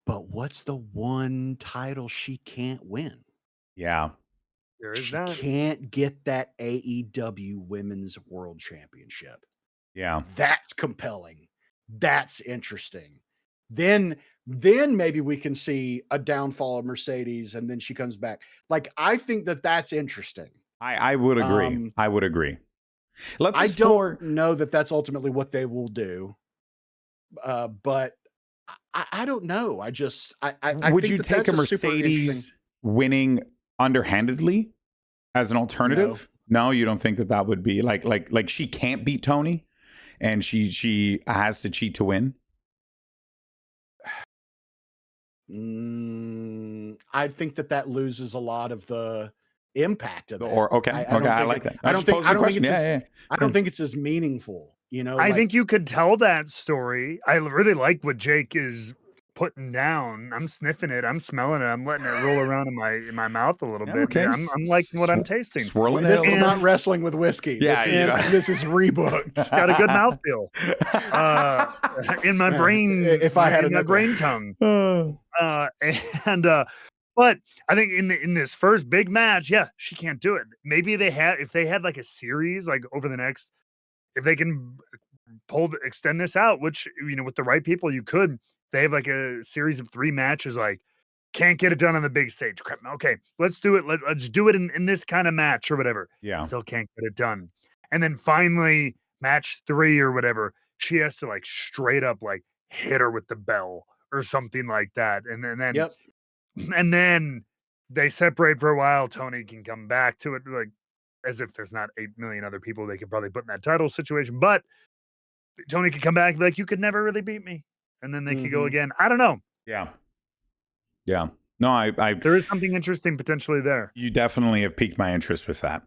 S2: But what's the one title she can't win?
S1: Yeah.
S3: There is
S2: She
S3: that.
S2: can't get that AEW Women's World Championship.
S1: Yeah.
S2: That's compelling. That's interesting. Then maybe we can see a downfall of Mercedes and then she comes back. Like, I think that's interesting.
S1: I would agree. I would agree. Let's explore.
S2: I don't know that that's ultimately what they will do. But I don't know. I
S1: would
S2: think
S1: you take a Mercedes winning underhandedly as an alternative? No, you don't think that would be like she can't beat Toni and she has to cheat to win?
S2: I think that loses a lot of the impact of it.
S1: I like that.
S2: I don't think it's as meaningful. You know,
S3: I think you could tell that story. I really like what Jake is putting down. I'm sniffing it. I'm smelling it. I'm letting it roll around in my mouth a little bit.
S1: Okay.
S3: I'm liking what I'm tasting.
S1: Swirling
S2: this
S1: it.
S2: is not wrestling with whiskey.
S1: Yeah,
S2: this is rebooked.
S3: It's got a good mouthfeel. In my brain,
S2: if I had
S3: my brain tongue. But I think in this first big match, yeah, she can't do it. Maybe if they had like a series, like over the next, if they can extend this out, which, with the right people, you could. They have like a series of 3 matches, like can't get it done on the big stage. Okay, let's do it. Let's do it in this kind of match or whatever.
S1: Yeah.
S3: Still can't get it done. And then finally, match 3 or whatever, she has to like straight up like hit her with the bell or something like that. And then
S2: Yep.
S3: And then they separate for a while. Toni can come back to it, like as if there's not 8 million other people they could probably put in that title situation. But Toni could come back and be like, you could never really beat me. And then they could go again. I don't know.
S1: Yeah. Yeah. No, I
S3: there is something interesting potentially there.
S1: You definitely have piqued my interest with that.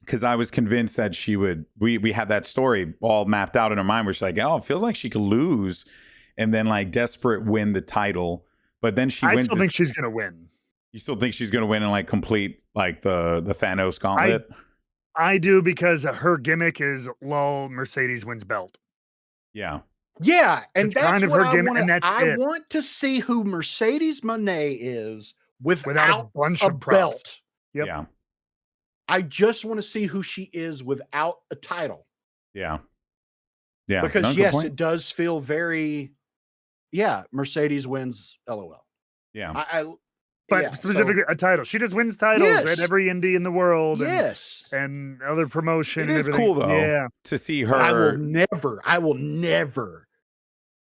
S1: Because I was convinced that she would, we had that story all mapped out in her mind where she's like, oh, it feels like she could lose and then like desperate win the title. But then she wins.
S3: I still think she's going to win.
S1: You still think she's going to win and like complete like the Thanos gauntlet?
S3: I do, because her gimmick is lull, Mercedes wins belt.
S1: Yeah.
S2: Yeah, and
S3: it's
S2: that's
S3: kind of
S2: what
S3: her
S2: I
S3: gimmick,
S2: want.
S3: and that's
S2: I want to see who Mercedes Moné is without
S3: a bunch of
S2: belt.
S3: Yep.
S1: Yeah.
S2: I just want to see who she is without a title.
S1: Yeah. Yeah.
S2: Because yes, it does feel very. Yeah, Mercedes wins. LOL.
S1: Yeah.
S3: But specifically a title. She just wins titles at every indie in the world.
S2: Yes.
S3: And other promotion.
S1: It is cool though. To see her.
S2: I will never.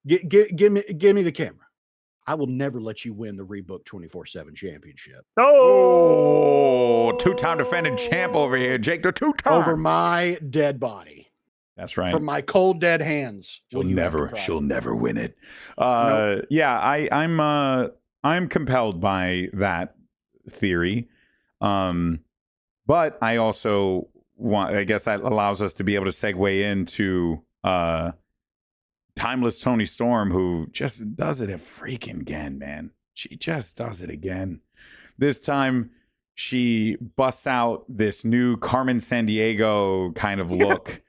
S2: Give me the camera. I will never let you win the Rebook 24/7 championship.
S1: Oh, 2-time defending champ over here, Jake. The 2-time
S2: over my dead body.
S1: That's right.
S2: From my cold dead hands.
S1: She'll never win it.
S2: Nope.
S1: Yeah, I'm compelled by that theory. But I also I guess that allows us to be able to segue into Timeless Toni Storm, who just does it freaking again, man. She just does it again. This time she busts out this new Carmen Sandiego kind of look.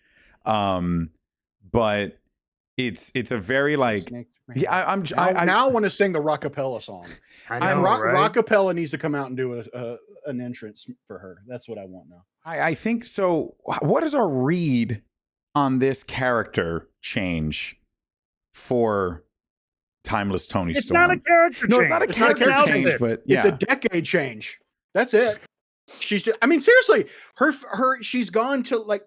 S1: But it's a very like,
S2: I now want to sing the Rockapella song.
S3: I know, right?
S2: Rockapella needs to come out and do an entrance for her. That's what I want now.
S1: I think so. What is our read on this character change for Timeless Toni Storm?
S3: It's not a character change.
S1: No, it's not a character change, but yeah.
S2: It's a decade change. That's it. She's just, I mean, seriously, she's gone to like,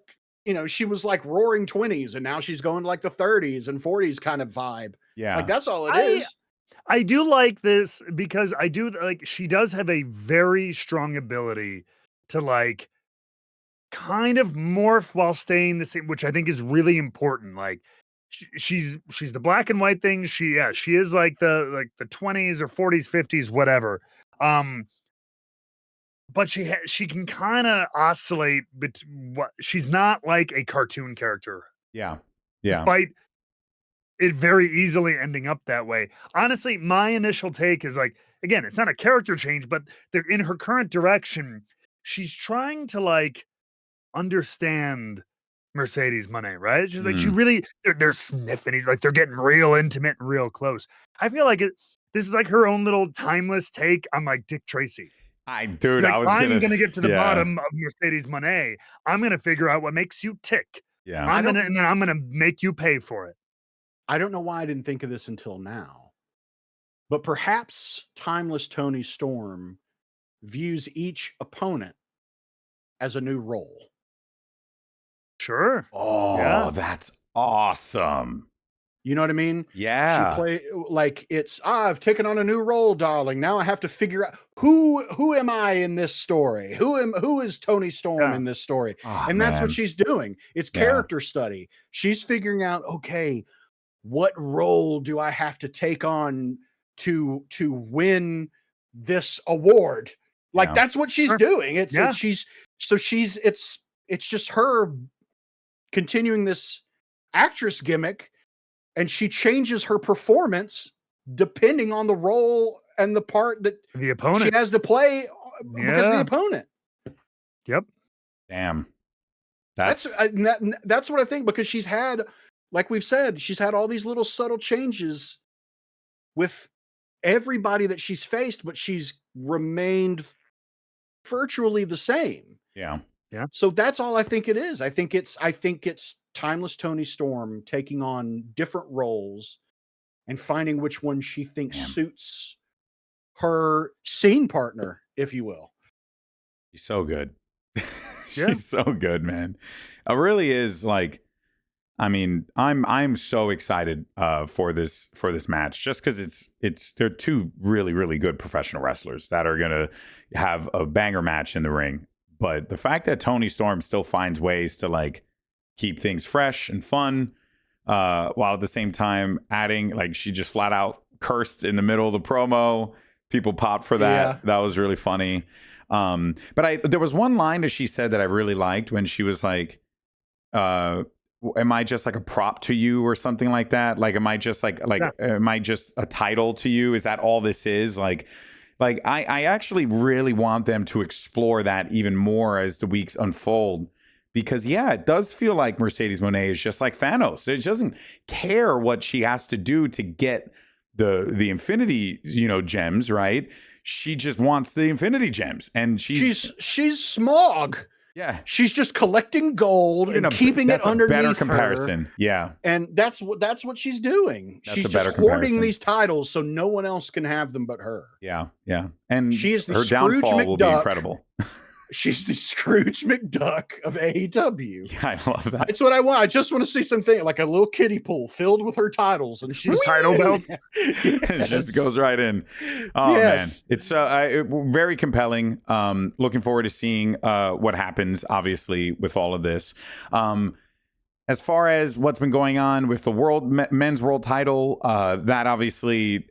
S2: she was like roaring 20s and now she's going to like the 30s and 40s kind of vibe.
S1: Yeah.
S2: Like that's all it is.
S3: I do like this because I do like, she does have a very strong ability to like kind of morph while staying the same, which I think is really important. Like she's the black and white thing. She is like the 20s or 40s, 50s, whatever. But she can kind of oscillate, but she's not like a cartoon character.
S1: Yeah.
S3: Despite it very easily ending up that way. Honestly, my initial take is like, again, it's not a character change, but they're in her current direction. She's trying to like understand Mercedes Moné, right? She's like, she really, they're sniffing, like they're getting real intimate and real close. I feel like this is like her own little timeless take on like Dick Tracy.
S1: I'm
S3: gonna get to the bottom of Mercedes Moné. I'm gonna figure out what makes you tick.
S1: Yeah.
S3: and then I'm gonna make you pay for it.
S2: I don't know why I didn't think of this until now, but perhaps Timeless Toni Storm views each opponent as a new role.
S3: Sure.
S1: Oh, yeah. That's awesome.
S2: You know what I mean?
S1: Yeah.
S2: She play like it's I've taken on a new role, darling. Now I have to figure out who am I in this story? Who is Toni Storm in this story? And that's what she's doing. It's character study. She's figuring out, okay, what role do I have to take on to win this award? Like that's what she's doing. It's just her continuing this actress gimmick. And she changes her performance depending on the role and the part that
S3: the opponent
S2: she has to play because of the opponent.
S3: Yep.
S1: Damn.
S2: That's what I think, because she's had, like we've said, she's had all these little subtle changes with everybody that she's faced, but she's remained virtually the same.
S1: Yeah.
S3: Yeah.
S2: So that's all I think it is. I think it's Timeless Toni Storm taking on different roles and finding which one she thinks suits her scene partner, if you will.
S1: She's so good. She's so good, man. It really is like, I mean, I'm so excited for this match, just because they're two really, really good professional wrestlers that are gonna have a banger match in the ring. But the fact that Toni Storm still finds ways to like keep things fresh and fun, while at the same time adding, like, she just flat out cursed in the middle of the promo. People popped for that. Yeah. That was really funny. But there was one line that she said that I really liked when she was like, am I just like a prop to you or something like that? Like, am I just am I just a title to you? Is that all this is? Like I actually really want them to explore that even more as the weeks unfold. Because, it does feel like Mercedes Moné is just like Thanos. She doesn't care what she has to do to get the Infinity, gems, right? She just wants the Infinity gems. And she's
S2: Smaug.
S1: Yeah.
S2: She's just collecting gold and keeping it underneath her.
S1: Better comparison. Yeah.
S2: And that's what she's doing. She's just hoarding these titles so no one else can have them but her.
S1: Yeah. Yeah. And
S2: she is
S1: her downfall will be incredible.
S2: She's the Scrooge McDuck of AEW.
S1: Yeah, I love that.
S2: It's what I want. I just want to see something like a little kiddie pool filled with her titles, and she's
S3: title belt.
S1: It just goes right in. Oh man, it's very compelling. Looking forward to seeing what happens. Obviously, with all of this, As far as what's been going on with the men's world title, that obviously,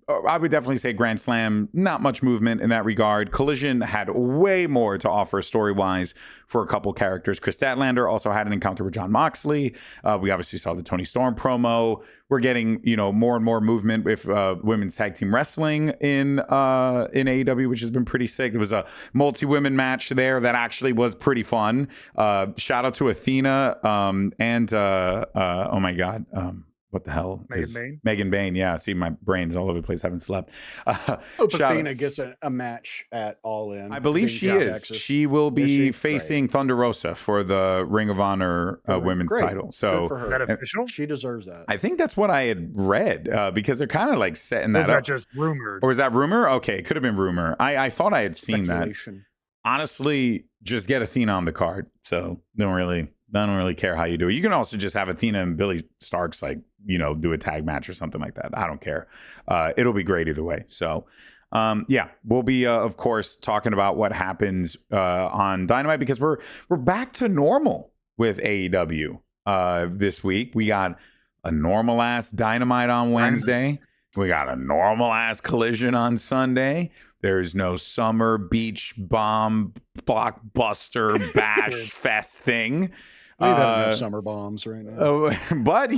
S1: I would definitely say Grand Slam, not much movement in that regard. Collision had way more to offer story-wise for a couple characters. Chris Statlander also had an encounter with Jon Moxley. We obviously saw the Toni Storm promo. We're getting, more and more movement with women's tag team wrestling in AEW, which has been pretty sick. There was a multi-women match there that actually was pretty fun. Shout out to Athena. And oh my God, what the hell? Megan Bayne. Yeah, see, my brain's all over the place. Haven't slept.
S2: Hope Athena gets a match at All In.
S1: I believe she is. Texas. She will be facing Thunder Rosa for the Ring of Honor women's title. So
S2: for her.
S3: Is that official?
S2: She deserves that.
S1: I think that's what I had read because they're kind of like setting that up.
S3: Or is that just rumored?
S1: Or was that rumor? Okay, it could have been rumor. I thought I had seen that. Honestly, just get Athena on the card. So I don't really care how you do it. You can also just have Athena and Billy Starks, do a tag match or something like that. I don't care. It'll be great either way. So, we'll be, of course, talking about what happens on Dynamite because we're back to normal with AEW this week. We got a normal ass Dynamite on Wednesday. We got a normal ass Collision on Sunday. There's no summer beach bomb blockbuster bash fest thing.
S2: We've had enough summer bombs right now.
S1: But,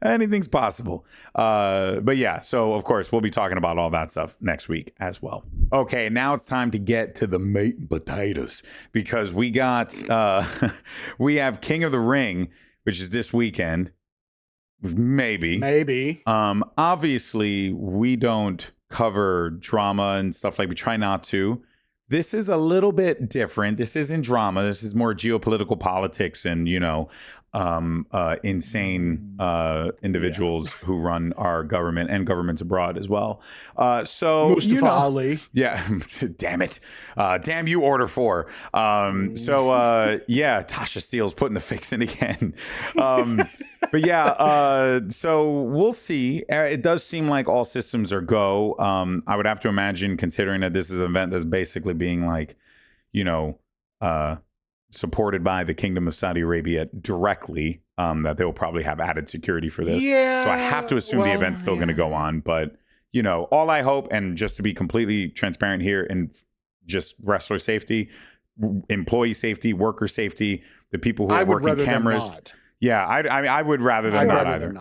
S1: anything's possible. But yeah, so of course, we'll be talking about all that stuff next week as well. Okay, now it's time to get to the meat and potatoes because we got, we have King of the Ring, which is this weekend. Maybe. Obviously, we don't cover drama and stuff we try not to. This is a little bit different. This isn't drama. This is more geopolitical politics and, insane individuals who run our government and governments abroad as well. So
S2: Mustafa Ali.
S1: Yeah. Damn it. Damn you, Order 4. Tasha Steelz putting the fix in again. But yeah, so we'll see. It does seem like all systems are go. I would have to imagine, considering that this is an event that's basically being supported by the Kingdom of Saudi Arabia directly, that they'll probably have added security for this.
S2: Yeah,
S1: so I have to assume the event's still going to go on. But, all I hope, and just to be completely transparent here, and just wrestler safety, employee safety, worker safety, the people who are working cameras. Yeah, I would rather than not either.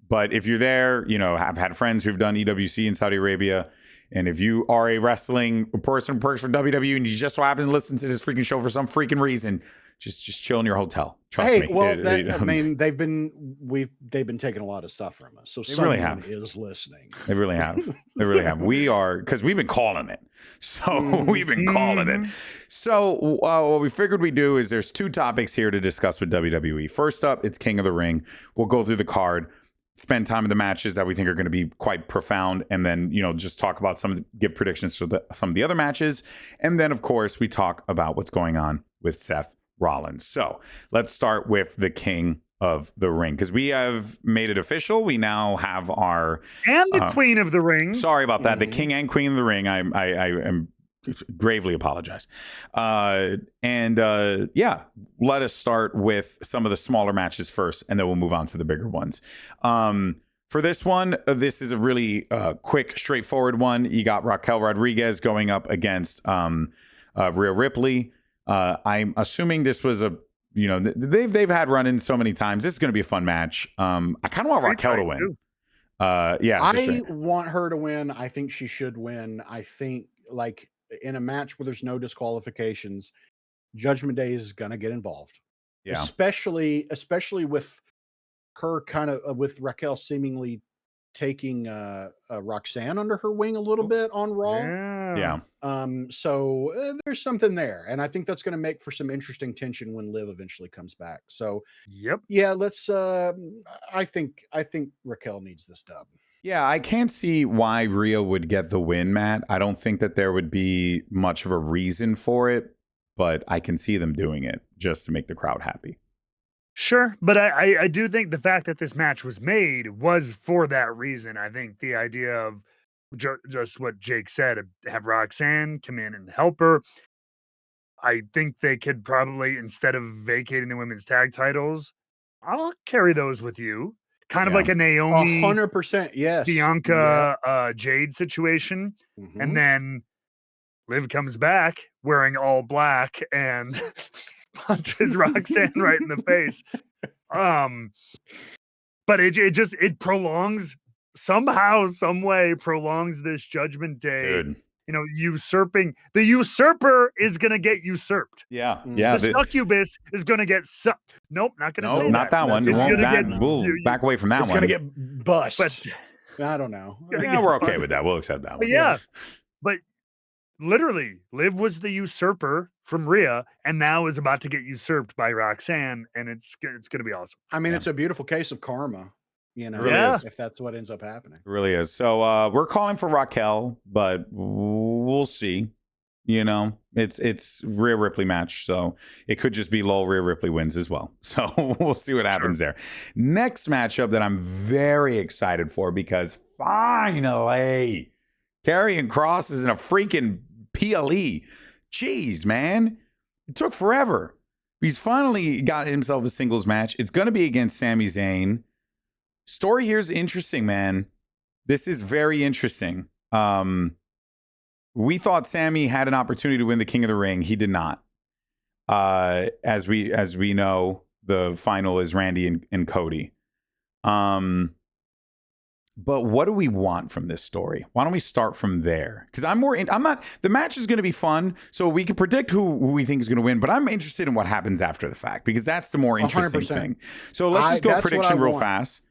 S1: But if you're there, I've had friends who've done EWC in Saudi Arabia. And if you are a wrestling person works for WWE and you just so happen to listen to this freaking show for some freaking reason, just chill in your hotel. Trust me.
S2: Well, they've been taking a lot of stuff from us. So someone is listening.
S1: They really have. They really have. We are, because we've been calling it. So we've been calling it. So what we figured we'd do is there's two topics here to discuss with WWE. First up, it's King of the Ring. We'll go through the card, spend time in the matches that we think are going to be quite profound, and then just talk about give predictions for some of the other matches, and then of course we talk about what's going on with Seth Rollins. So let's start with the King of the Ring, because we have made it official. We now have our
S3: the Queen of the Ring.
S1: Sorry about that. The King and Queen of the Ring. I am gravely apologize. Let us start with some of the smaller matches first, and then we'll move on to the bigger ones. For this one, this is a really quick, straightforward one. You got Raquel Rodriguez going up against Rhea Ripley. I'm assuming this was they've had run-ins so many times. This is going to be a fun match. I kind of want Raquel to win.
S2: I want her to win. I think she should win. I think in a match where there's no disqualifications, Judgment Day is going to get involved. Yeah. Especially with her with Raquel seemingly taking Roxanne under her wing a little bit on Raw.
S1: Yeah.
S2: So there's something there, and I think that's going to make for some interesting tension when Liv eventually comes back. So let's I think Raquel needs this dub.
S1: Yeah, I can't see why Rhea would get the win, Matt. I don't think that there would be much of a reason for it, but I can see them doing it just to make the crowd happy.
S3: Sure, but I do think the fact that this match was made was for that reason. I think the idea of just what Jake said, have Roxanne come in and help her. I think they could probably, instead of vacating the women's tag titles, I'll carry those with you. Kind of like a Naomi
S2: 100%. Yes.
S3: Bianca Jade situation. And then Liv comes back wearing all black and punches Roxanne right in the face. But it prolongs somehow, some way prolongs this Judgment Day.
S1: Dude.
S3: You know, the usurper is gonna get usurped.
S1: Yeah.
S3: The succubus is gonna get sucked. Nope, not gonna say
S1: not that one. We'll back away from that
S2: it's
S1: one.
S2: It's gonna get bust. But I don't know.
S1: Yeah, we're okay with that. We'll accept that one.
S3: But literally, Liv was the usurper from Rhea, and now is about to get usurped by Roxanne, and it's gonna be awesome.
S2: I mean, it's a beautiful case of karma. You know, if that's what ends up happening.
S1: It really is. So we're calling for Raquel, but we'll see. You know, it's Rhea Ripley match, so it could just be Rhea Ripley wins as well. So we'll see what happens there. Next matchup that I'm very excited for, because finally Karrion Kross is in a freaking PLE. Jeez, man. It took forever. He's finally got himself a singles match. It's going to be against Sami Zayn. Story here's interesting, man. This is very interesting. We thought Sami had an opportunity to win the King of the Ring. He did not. As we know, the final is Randy and Cody. But what do we want from this story? Why don't we start from there? Because the match is going to be fun, so we can predict who we think is going to win, but I'm interested in what happens after the fact, because that's the more interesting
S2: 100%.
S1: thing. So let's just go prediction real fast.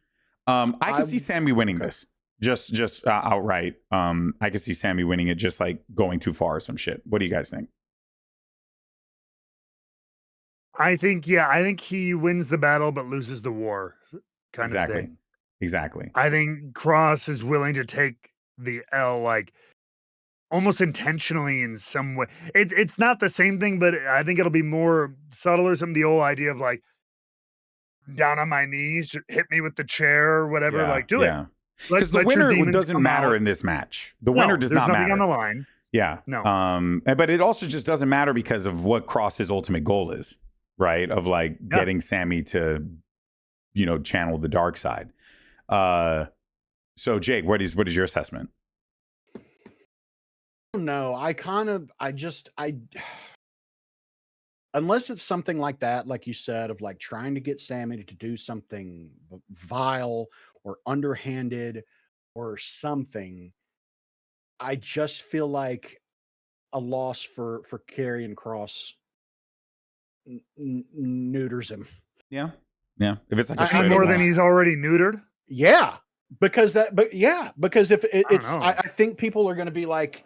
S1: I can see Sami winning this. Just outright. I can see Sami winning it, just like going too far or some shit. What do you guys think?
S3: I think he wins the battle but loses the war, kind of thing.
S1: Exactly.
S3: I think Kross is willing to take the L, like almost intentionally in some way. It's not the same thing, but I think it'll be more subtle or something. The old idea of like, down on my knees, hit me with the chair or whatever. Do it.
S1: Because the winner doesn't matter in this match. The winner does not matter.
S3: There's nothing on the line.
S1: Yeah.
S3: No.
S1: But it also just doesn't matter because of what Kross's ultimate goal is, right? Of like getting Sami to, channel the dark side. So Jake, what is your assessment?
S2: No, unless it's something like that, like you said, of like trying to get Sami to do something vile or underhanded or something, I just feel like a loss for Karrion Kross neuters him.
S1: Yeah. If it's like
S3: more than he's already neutered.
S2: Yeah. Because if I think people are going to be like,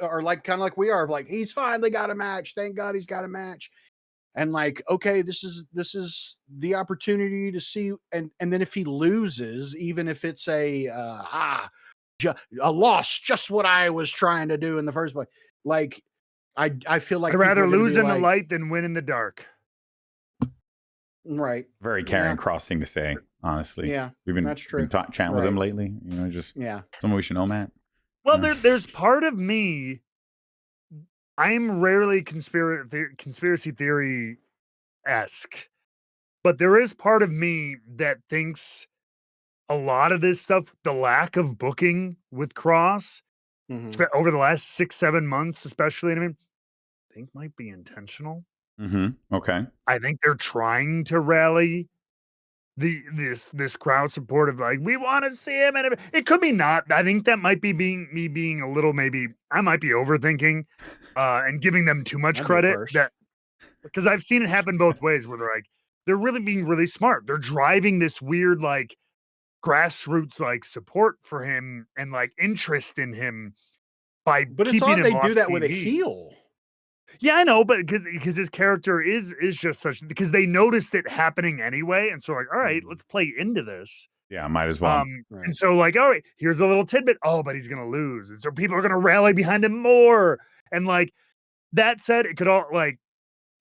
S2: or like kind of like we are, of like, he's finally got a match. Thank God he's got a match. And like, okay, this is the opportunity to see. And then if he loses, even if it's a loss, just what I was trying to do in the first place. Like, I feel like
S3: I'd rather lose in the light than win in the dark.
S2: Right.
S1: Very Karrion Kross thing to say, honestly.
S2: Yeah.
S1: We've been chatting with him lately. Someone we should know, Matt.
S3: Well, there's part of me. I'm rarely conspiracy theory-esque, but there is part of me that thinks a lot of this stuff, the lack of booking with Kross over the last 6-7 months, especially, I think might be intentional.
S1: Okay.
S3: I think they're trying to rally this crowd support of like, we want to see him, and it could be not. I think that might be me being a little, maybe I might be overthinking and giving them too much credit, that because I've seen it happen both ways, where they're really being really smart. They're driving this weird like grassroots like support for him and like interest in him by
S2: but it's odd they do that with a heel.
S3: Yeah, I know, but because his character is just such, because they noticed it happening anyway, and so like, all right, let's play into this.
S1: Yeah, might as well.
S3: And so like, all right, here's a little tidbit. Oh, but he's gonna lose, and so people are gonna rally behind him more. And like that said, it could all like,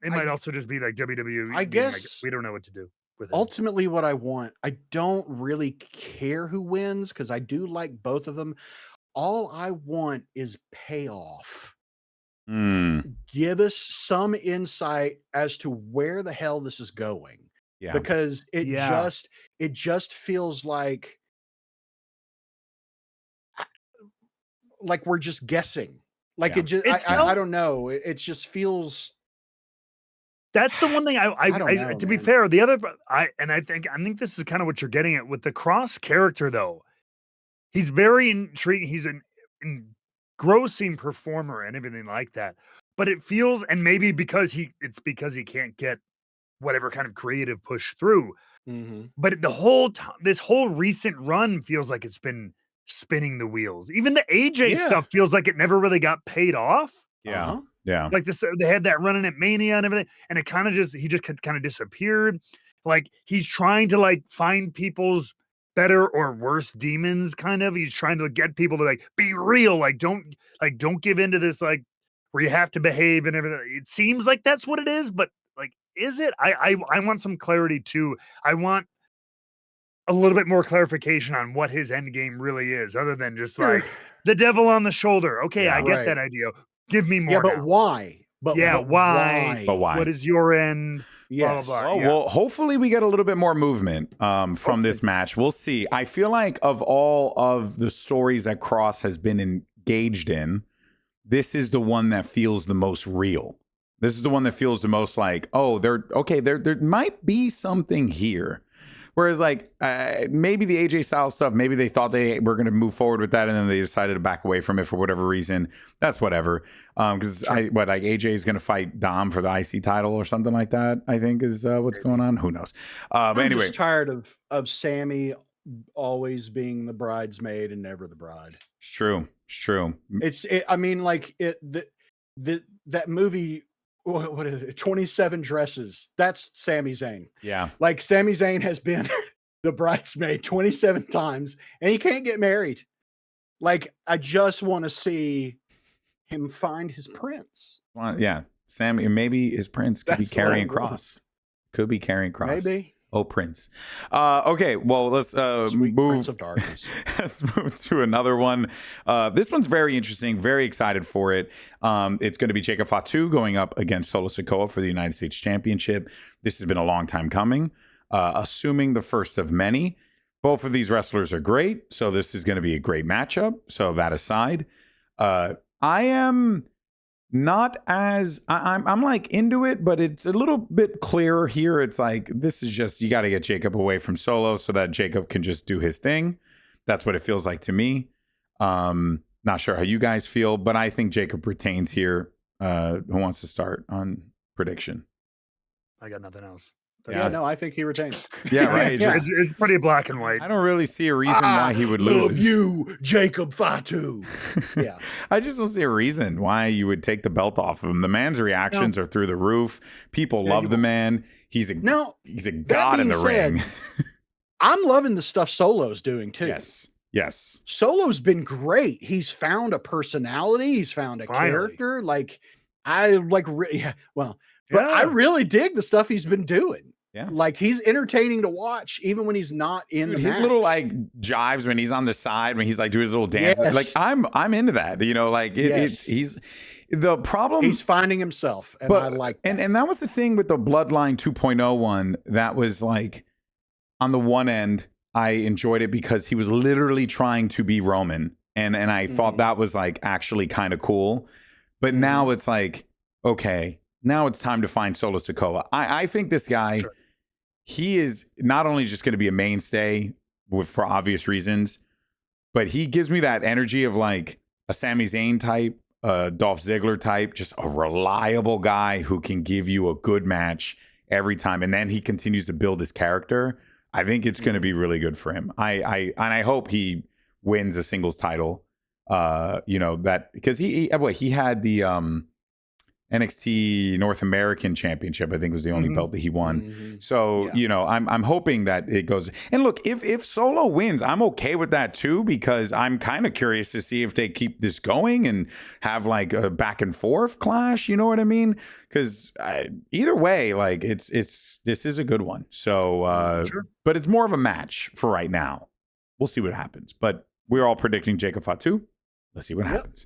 S3: it might also just be like WWE.
S2: I guess
S3: we don't know what to do with it.
S2: Ultimately, what I want, I don't really care who wins because I do like both of them. All I want is payoff. Give us some insight as to where the hell this is going.
S1: Yeah.
S2: Because it just feels like we're just guessing. Like
S1: Yeah.
S2: it just I don't know. It just feels.
S3: That's the one thing I
S2: don't know,
S3: to be
S2: man.
S3: fair, the other I think this is kind of what you're getting at with the Cross character though. He's very intriguing. He's an engrossing performer and everything like that. But it feels, and maybe because he can't get whatever kind of creative push through. But the whole time, this whole recent run feels like it's been spinning the wheels. Even the AJ stuff feels like it never really got paid off.
S1: Yeah. Yeah.
S3: Like this, they had that running at Mania and everything, and it kind of he just kind of disappeared. Like he's trying to like find people's better or worse demons. Kind of, he's trying to get people to like be real. Like don't give into this like where you have to behave and everything. It seems like that's what it is, but like, is it? I want some clarity too. I want a little bit more clarification on what his end game really is, other than just like the devil on the shoulder. Okay, I get that idea. Give me more.
S2: Yeah, but
S3: now.
S2: why?
S3: But why?
S1: But why?
S3: What is your end?
S2: Yes.
S3: Blah, blah, blah.
S1: Well, hopefully we get a little bit more movement from this match. We'll see. I feel like of all of the stories that Cross has been engaged in, this is the one that feels the most real. This is the one that feels the most like, oh, there might be something here. Whereas like maybe the AJ Styles stuff, maybe they thought they were going to move forward with that and then they decided to back away from it for whatever reason. That's whatever. Because like AJ is going to fight Dom for the IC title or something like that, I think is what's going on. Who knows? But
S2: I'm
S1: anyway.
S2: just tired of Sami always being the bridesmaid and never the bride.
S1: It's true.
S2: I mean, like that movie, what is it? 27 Dresses. That's Sami Zayn.
S1: Yeah.
S2: Like Sami Zayn has been the bridesmaid 27 times and he can't get married. Like, I just want to see him find his prince.
S1: Well, yeah. Sami, maybe his prince could be Karrion Kross. Could be Karrion Kross.
S2: Maybe.
S1: Oh, Prince. Okay, well, let's
S2: Sweet
S1: move.
S2: Prince of Darkness.
S1: Let's move to another one. This one's very interesting. Very excited for it. It's going to be Jacob Fatu going up against Solo Sikoa for the United States Championship. This has been a long time coming. Assuming the first of many. Both of these wrestlers are great, so this is going to be a great matchup. So that aside, I am not as I'm like into it, but it's a little bit clearer here. It's like this is just you got to get Jacob away from Solo so that Jacob can just do his thing. That's what it feels like to me. Not sure how you guys feel, but I think Jacob retains here. Who wants to start on prediction?
S3: I got nothing else.
S2: Yeah, no, I think he retains.
S1: Yeah, right.
S3: It's pretty black and white.
S1: I don't really see a reason why he would lose.
S2: Love you, Jacob Fatu. Yeah,
S1: I just don't see a reason why you would take the belt off of him. The man's reactions are through the roof. People love the man. He's a god in the ring.
S2: I'm loving the stuff Solo's doing too.
S1: Yes.
S2: Solo's been great. He's found a personality. He's found a character. Like I really dig the stuff he's been doing.
S1: Yeah.
S2: Like he's entertaining to watch even when he's not in the match.
S1: His little like jives when he's on the side, when he's like doing his little dance.
S2: Yes.
S1: Like I'm into that. You know, like he's the problem.
S2: He's finding himself. And I like that.
S1: And that was the thing with the Bloodline 2.0 one. That was like on the one end, I enjoyed it because he was literally trying to be Roman. And I thought that was like actually kind of cool. But now it's like, okay, now it's time to find Solo Sikoa. I think this guy, he is not only just going to be a mainstay for obvious reasons, but he gives me that energy of like a Sami Zayn type, Dolph Ziggler type, just a reliable guy who can give you a good match every time. And then he continues to build his character. I think it's going to be really good for him. I hope he wins a singles title. That because he had the NXT North American Championship, I think was the only belt that he won. So, I'm hoping that it goes. And look, if Solo wins, I'm okay with that too, because I'm kind of curious to see if they keep this going and have like a back and forth clash. You know what I mean? Because either way, like this is a good one. So, but it's more of a match for right now. We'll see what happens. But we're all predicting Jacob Fatu. Let's see what happens.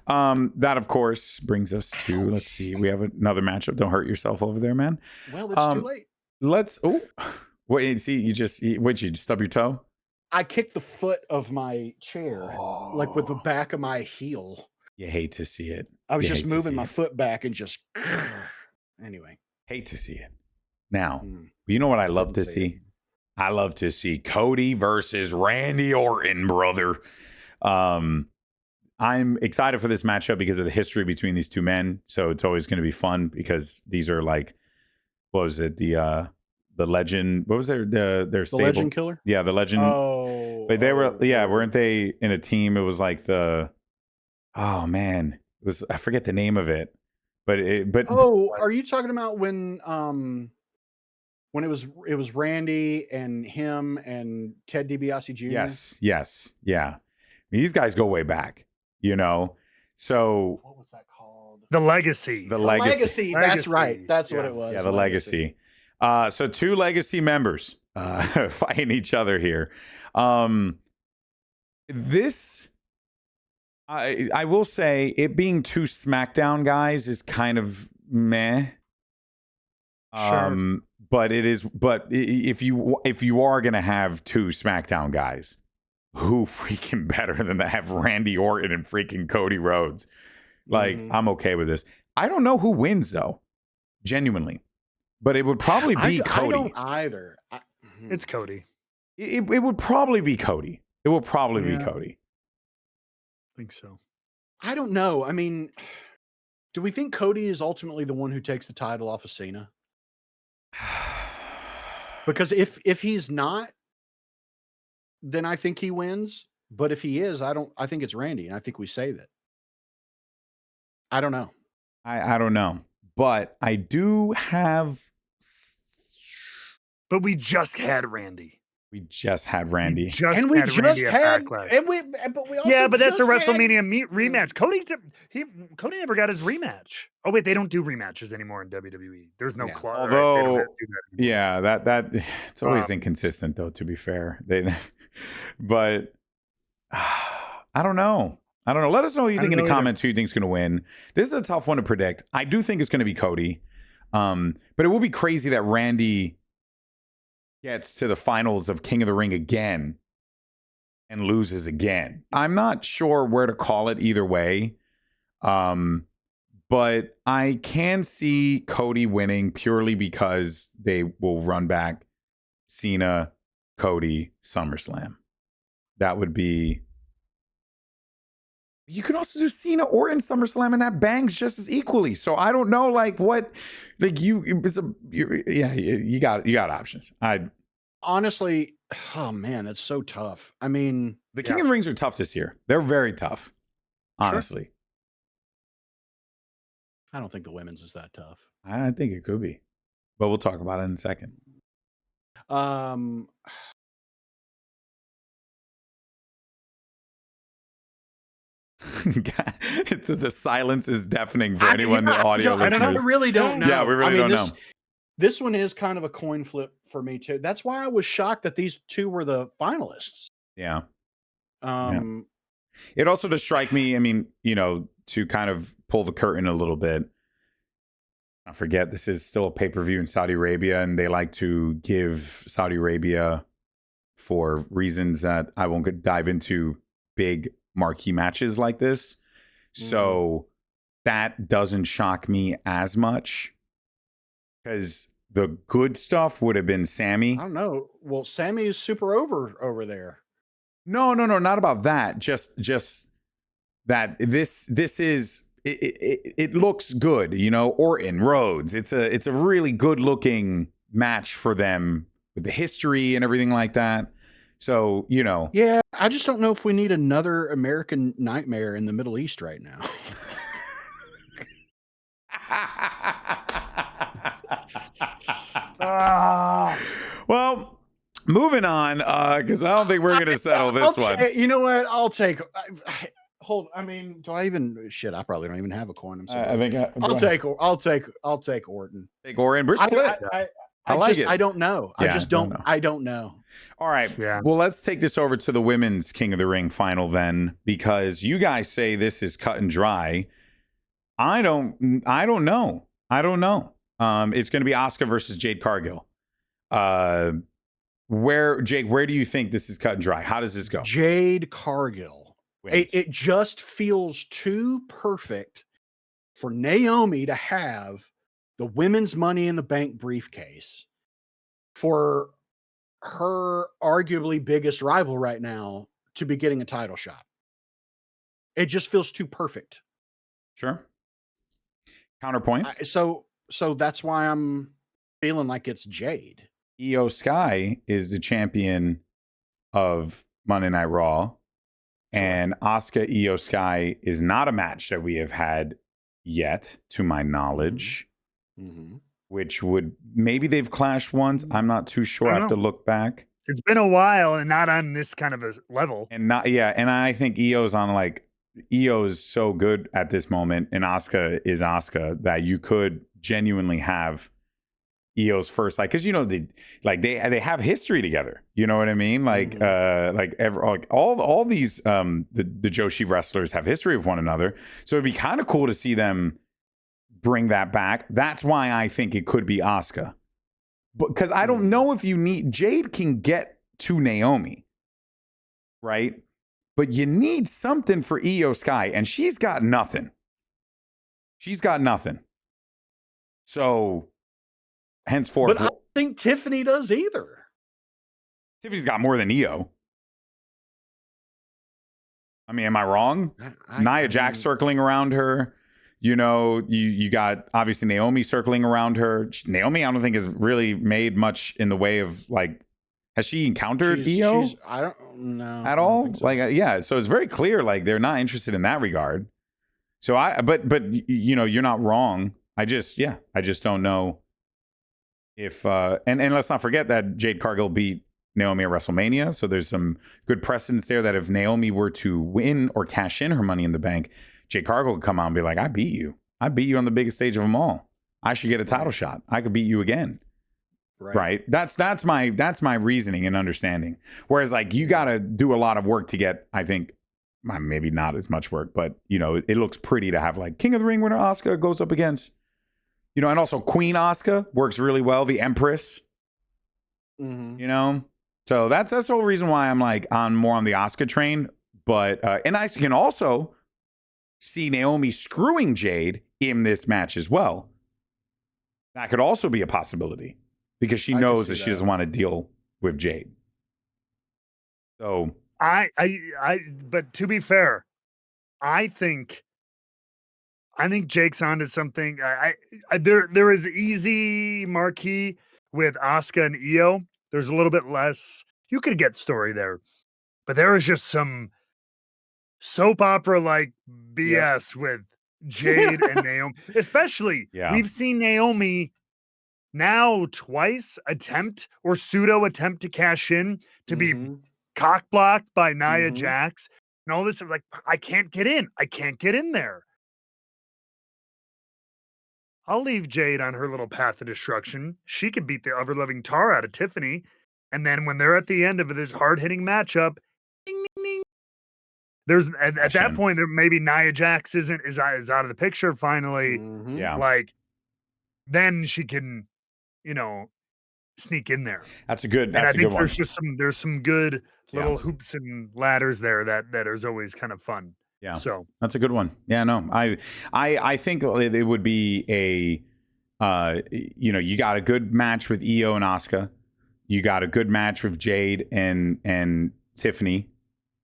S1: That, of course, brings us to, let's see, we have another matchup. Don't hurt yourself over there, man.
S2: Well, it's too late.
S1: Wait, see, you stub your toe?
S2: I kicked the foot of my chair, like with the back of my heel.
S1: You hate to see it.
S2: I was just moving my foot back and just, anyway.
S1: Hate to see it. Now, you know what I love to see? I love to see Cody versus Randy Orton, brother. I'm excited for this matchup because of the history between these two men. So it's always going to be fun because these are like, what was it? The legend. What was their stable?
S2: The Legend Killer?
S1: Yeah, the Legend.
S2: Oh.
S1: But they were, weren't they in a team? It was like oh man, it was, I forget the name of it. But
S2: are you talking about when it was Randy and him and Ted DiBiase Jr.?
S1: Yes, yeah. I mean, these guys go way back, So
S2: what was that called?
S3: The Legacy.
S2: The Legacy. That's right. That's what it was.
S1: Yeah, the Legacy. So two Legacy members fighting each other here. This, I will say, it being two SmackDown guys is kind of meh.
S3: Sure.
S1: But it is. But if you are gonna have two SmackDown guys, who freaking better than to have Randy Orton and freaking Cody Rhodes? Like, I'm okay with this. I don't know who wins though, genuinely, but it would probably be Cody.
S2: I don't either.
S3: It's Cody.
S1: It would probably be Cody. It will probably be Cody.
S3: I think so.
S2: I don't know. I mean, do we think Cody is ultimately the one who takes the title off of Cena? Because if he's not, then I think he wins. But if he is, I think it's Randy, and I think we save it. I don't know.
S1: I don't know. But I do have.
S3: But we just had Randy.
S1: We just had Randy.
S3: But we also but that's a WrestleMania rematch. Cody never got his rematch. Oh wait, they don't do rematches anymore in WWE. There's no clause.
S1: Although, that it's always inconsistent though. To be fair, but I don't know. Let us know what you think in the comments. Who you think is going to win? This is a tough one to predict. I do think it's going to be Cody, but it will be crazy that Randy gets to the finals of King of the Ring again and loses again. I'm not sure where to call it either way, but I can see Cody winning purely because they will run back Cena, Cody, SummerSlam. That would be. You can also do Cena or in SummerSlam, and that bangs just as equally. So I don't know, you got options.
S2: Honestly, oh man, it's so tough. I mean,
S1: the King of the Rings are tough this year. They're very tough, honestly.
S2: Sure. I don't think the women's is that tough.
S1: I think it could be, but we'll talk about it in a second. The silence is deafening for anyone in the audio listeners.
S2: I really don't know.
S1: Yeah, we really don't know.
S2: This one is kind of a coin flip for me too. That's why I was shocked that these two were the finalists.
S1: Yeah. It also does strike me, I mean, to kind of pull the curtain a little bit. I forget, this is still a pay-per-view in Saudi Arabia, and they like to give Saudi Arabia, for reasons that I won't dive into, big marquee matches like this. So that doesn't shock me as much, because the good stuff would have been Sami.
S2: I don't know. Well, Sami is super over there.
S1: No, not about that. Just that this is it looks good, Orton, Rhodes. It's a really good looking match for them with the history and everything like that. So,
S2: Yeah, I just don't know if we need another American Nightmare in the Middle East right now.
S1: Well, moving on, because I don't think we're going to settle this one.
S2: You know what? I'll take. I mean, do I even? Shit, I probably don't even have a coin. I'm sorry.
S1: I think
S2: I'll take Orton.
S1: Take Orton. We're split.
S2: I don't know.
S1: Yeah,
S2: I don't know.
S1: All right.
S3: Yeah.
S1: Well, let's take this over to the women's King of the Ring final then, because you guys say this is cut and dry. I don't know. It's going to be Asuka versus Jade Cargill. Where do you think this is cut and dry? How does this go?
S2: Jade Cargill. It just feels too perfect for Naomi to have the women's Money in the Bank briefcase for her arguably biggest rival right now to be getting a title shot. It just feels too perfect.
S1: Sure. Counterpoint.
S2: So that's why I'm feeling like it's Jade.
S1: Io Sky is the champion of Monday Night Raw, and Asuka Io Sky is not a match that we have had yet, to my knowledge.
S2: Mm-hmm.
S1: Which would, maybe they've clashed once. I'm not too sure. I have to look back.
S3: It's been a while and not on this kind of a level.
S1: And I think Io's on Io's so good at this moment, and Asuka is Asuka, that you could genuinely have Io's first, because they have history together. You know what I mean? All these the Joshi wrestlers have history with one another, so it'd be kind of cool to see them bring that back. That's why I think it could be Asuka, because I don't know if you need Jade can get to Naomi, right? But you need something for Io Sky, and she's got nothing. So henceforth,
S2: but I don't think Tiffany does either.
S1: Tiffany's got more than Io. I mean, am I wrong? Nia Jax circling around her. You got obviously Naomi circling around her. Naomi, I don't think has really made much in the way of has she encountered Io?
S2: I don't know
S1: at all.
S2: So.
S1: So it's very clear they're not interested in that regard. So but you're not wrong. I just don't know if and let's not forget that Jade Cargill beat Naomi at WrestleMania. So there's some good precedence there that if Naomi were to win or cash in her Money in the Bank, Jade Cargill would come out and be like, I beat you on the biggest stage of them all. I should get a title shot. I could beat you again. Right. That's my reasoning and understanding. Whereas you got to do a lot of work to get, I think, maybe not as much work, but it looks pretty to have King of the Ring winner Asuka goes up against, and also Queen Asuka works really well. The Empress, so that's the whole reason why I'm on more on the Asuka train. But and I can also see Naomi screwing Jade in this match as well. That could also be a possibility because she knows that she doesn't want to deal with Jade. So
S3: but to be fair, I think Jake's onto something. There is easy marquee with Asuka and Io. There's a little bit less. You could get story there, but there is just some soap opera BS with Jade and Naomi. Especially, we've seen Naomi now twice attempt or pseudo attempt to cash in to be cock blocked by Nia Jax and all this. I can't get in. I can't get in there. I'll leave Jade on her little path of destruction. She could beat the ever-loving tar out of Tiffany. And then when they're at the end of this hard-hitting matchup, ding, ding, ding, there's at that point, there maybe Nia Jax is out of the picture finally. Then she can, sneak in there.
S1: That's a good.
S3: I think
S1: one.
S3: there's some good little hoops and ladders there that is always kind of fun.
S1: Yeah.
S3: So
S1: that's a good one. Yeah, no, I think it would be you got a good match with Io and Asuka. You got a good match with Jade and Tiffany.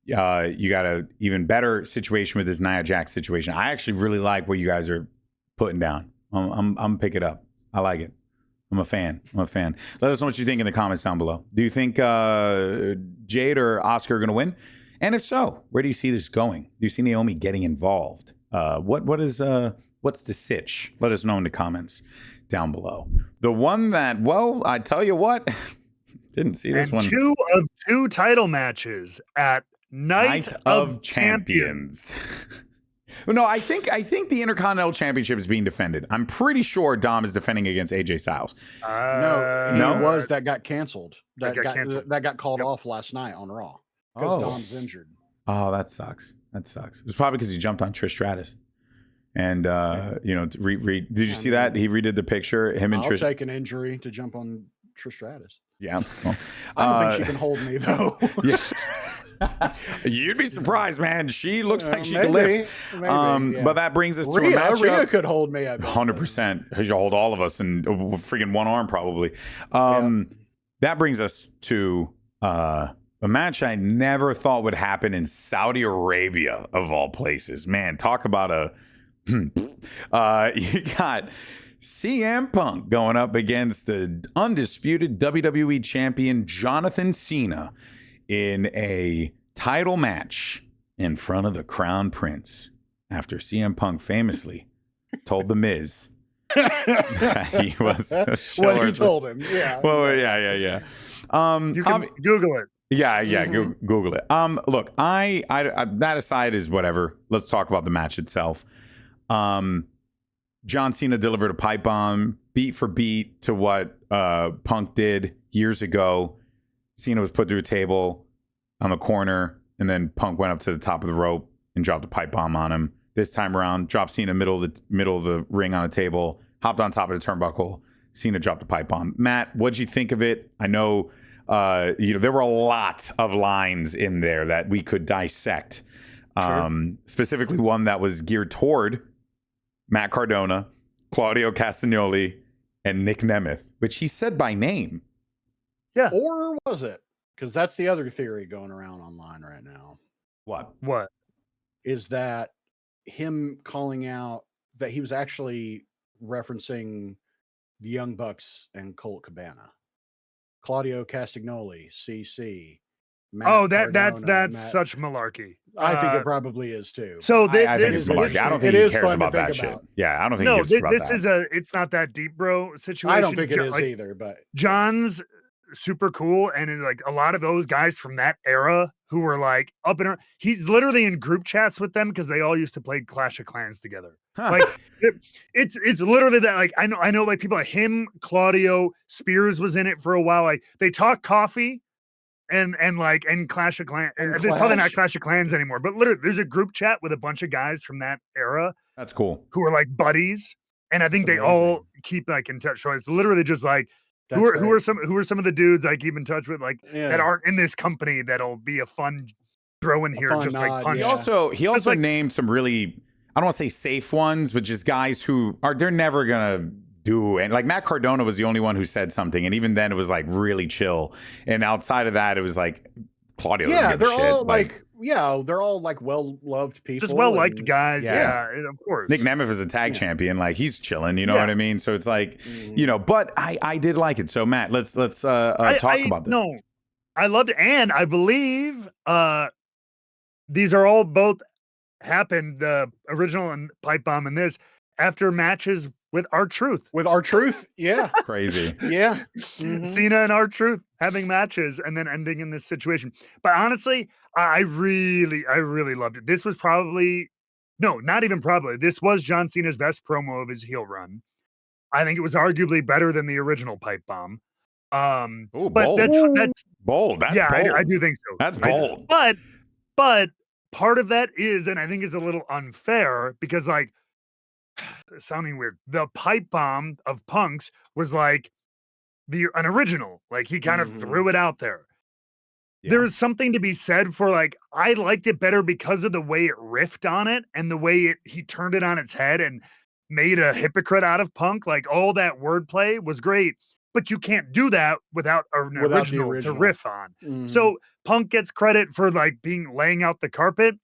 S1: You got a even better situation with this Nia Jax situation. I actually really like what you guys are putting down. I'm pick it up. I like it. I'm a fan. Let us know what you think in the comments down below. Do you think Jade or Asuka are going to win? And if so, where do you see this going? Do you see Naomi getting involved? What's the sitch? Let us know in the comments down below. The one that, I tell you what, didn't see this one.
S3: 2 of 2 title matches at Night of Champions.
S1: No, I think the Intercontinental Championship is being defended. I'm pretty sure Dom is defending against AJ Styles.
S2: No, he was. That got canceled. That got called
S3: Yep.
S2: off last night on Raw because Dom's injured.
S1: Oh, that sucks. It was probably because he jumped on Trish Stratus. And, did you see that? He redid the picture. Him and
S2: I'll
S1: Trish.
S2: take an injury to jump on Trish Stratus.
S1: Yeah. Well,
S2: I don't think she can hold me, though.
S1: Yeah. You'd be surprised, man. She looks like she can lift.
S2: Maybe.
S1: But that brings us to a
S2: Rhea
S1: matchup.
S2: could hold me.
S1: 100%. She'll hold all of us in freaking one arm, probably. That brings us to a match I never thought would happen in Saudi Arabia, of all places. Man, talk about a... you got CM Punk going up against the undisputed WWE champion Jonathan Cena in a title match in front of the Crown Prince after CM Punk famously told The Miz he was
S2: what he told him. Yeah.
S1: Well, yeah.
S3: You can Google it.
S1: Yeah, Google it. Look, I that aside is whatever. Let's talk about the match itself. John Cena delivered a pipe bomb, beat for beat, to what Punk did years ago. Cena was put through a table on the corner, and then Punk went up to the top of the rope and dropped a pipe bomb on him. This time around, dropped Cena middle of the ring on a table, hopped on top of the turnbuckle. Cena dropped a pipe bomb. Matt, what'd you think of it? I know, there were a lot of lines in there that we could dissect. Sure. Specifically one that was geared toward Matt Cardona, Claudio Castagnoli, and Nick Nemeth, which he said by name.
S3: Yeah.
S2: Or was it? Because that's the other theory going around online right now.
S3: What?
S2: Is that him calling out that he was actually referencing the Young Bucks and Colt Cabana? Claudio Castagnoli, CC.
S3: Matt that's such malarkey.
S2: I think it probably is too.
S1: So I think it's malarkey. I don't think he cares about that shit. Yeah, I don't think he cares about that.
S3: It's not that deep, bro, situation.
S2: I don't think it is either, but
S3: John's super cool, and like a lot of those guys from that era who were like up in he's literally in group chats with them because they all used to play Clash of Clans together. Like it's literally that. Like I know like people like him, Claudio, Spears was in it for a while. Like they talk coffee and Clash of Clans. There's probably not Clash of Clans anymore, but literally there's a group chat with a bunch of guys from that era.
S1: That's cool.
S3: Who are like buddies, and I think they all keep like in touch. So it's literally just like who are some of the dudes I keep in touch with, like that aren't in this company that'll be a fun throw in here, just nod, like punch.
S1: He also named some really, I don't want to say safe ones, but just guys who they're never gonna do. And like Matt Cardona was the only one who said something, and even then it was like really chill. And outside of that, it was like Claudio.
S2: Yeah, they're all they're all like well-loved people,
S3: just well-liked guys. Yeah, of course.
S1: Nick Nemeth is a tag champion, like he's chilling. You know what I mean? So it's like, but I did like it. So Matt, let's talk about this.
S3: No, I loved it, and I believe these are all both happened. The original and pipe bomb and this after matches with R-Truth.
S2: Yeah.
S1: Crazy.
S2: Yeah.
S3: Cena and R-Truth having matches and then ending in this situation. But honestly, I really loved it. This was this was John Cena's best promo of his heel run. I think it was arguably better than the original pipe bomb.
S1: But
S3: bold. That's
S1: bold. That's
S3: bold.
S1: I
S3: do think so.
S1: That's bold.
S3: But part of that is, and I think is a little unfair because like, sounding weird, the pipe bomb of Punk's was like an original, like he kind of threw it out there. There's something to be said for like, I liked it better because of the way it riffed on it and the way he turned it on its head and made a hypocrite out of Punk. Like all that wordplay was great, but you can't do that without an original to riff on. So Punk gets credit for like laying out the carpet,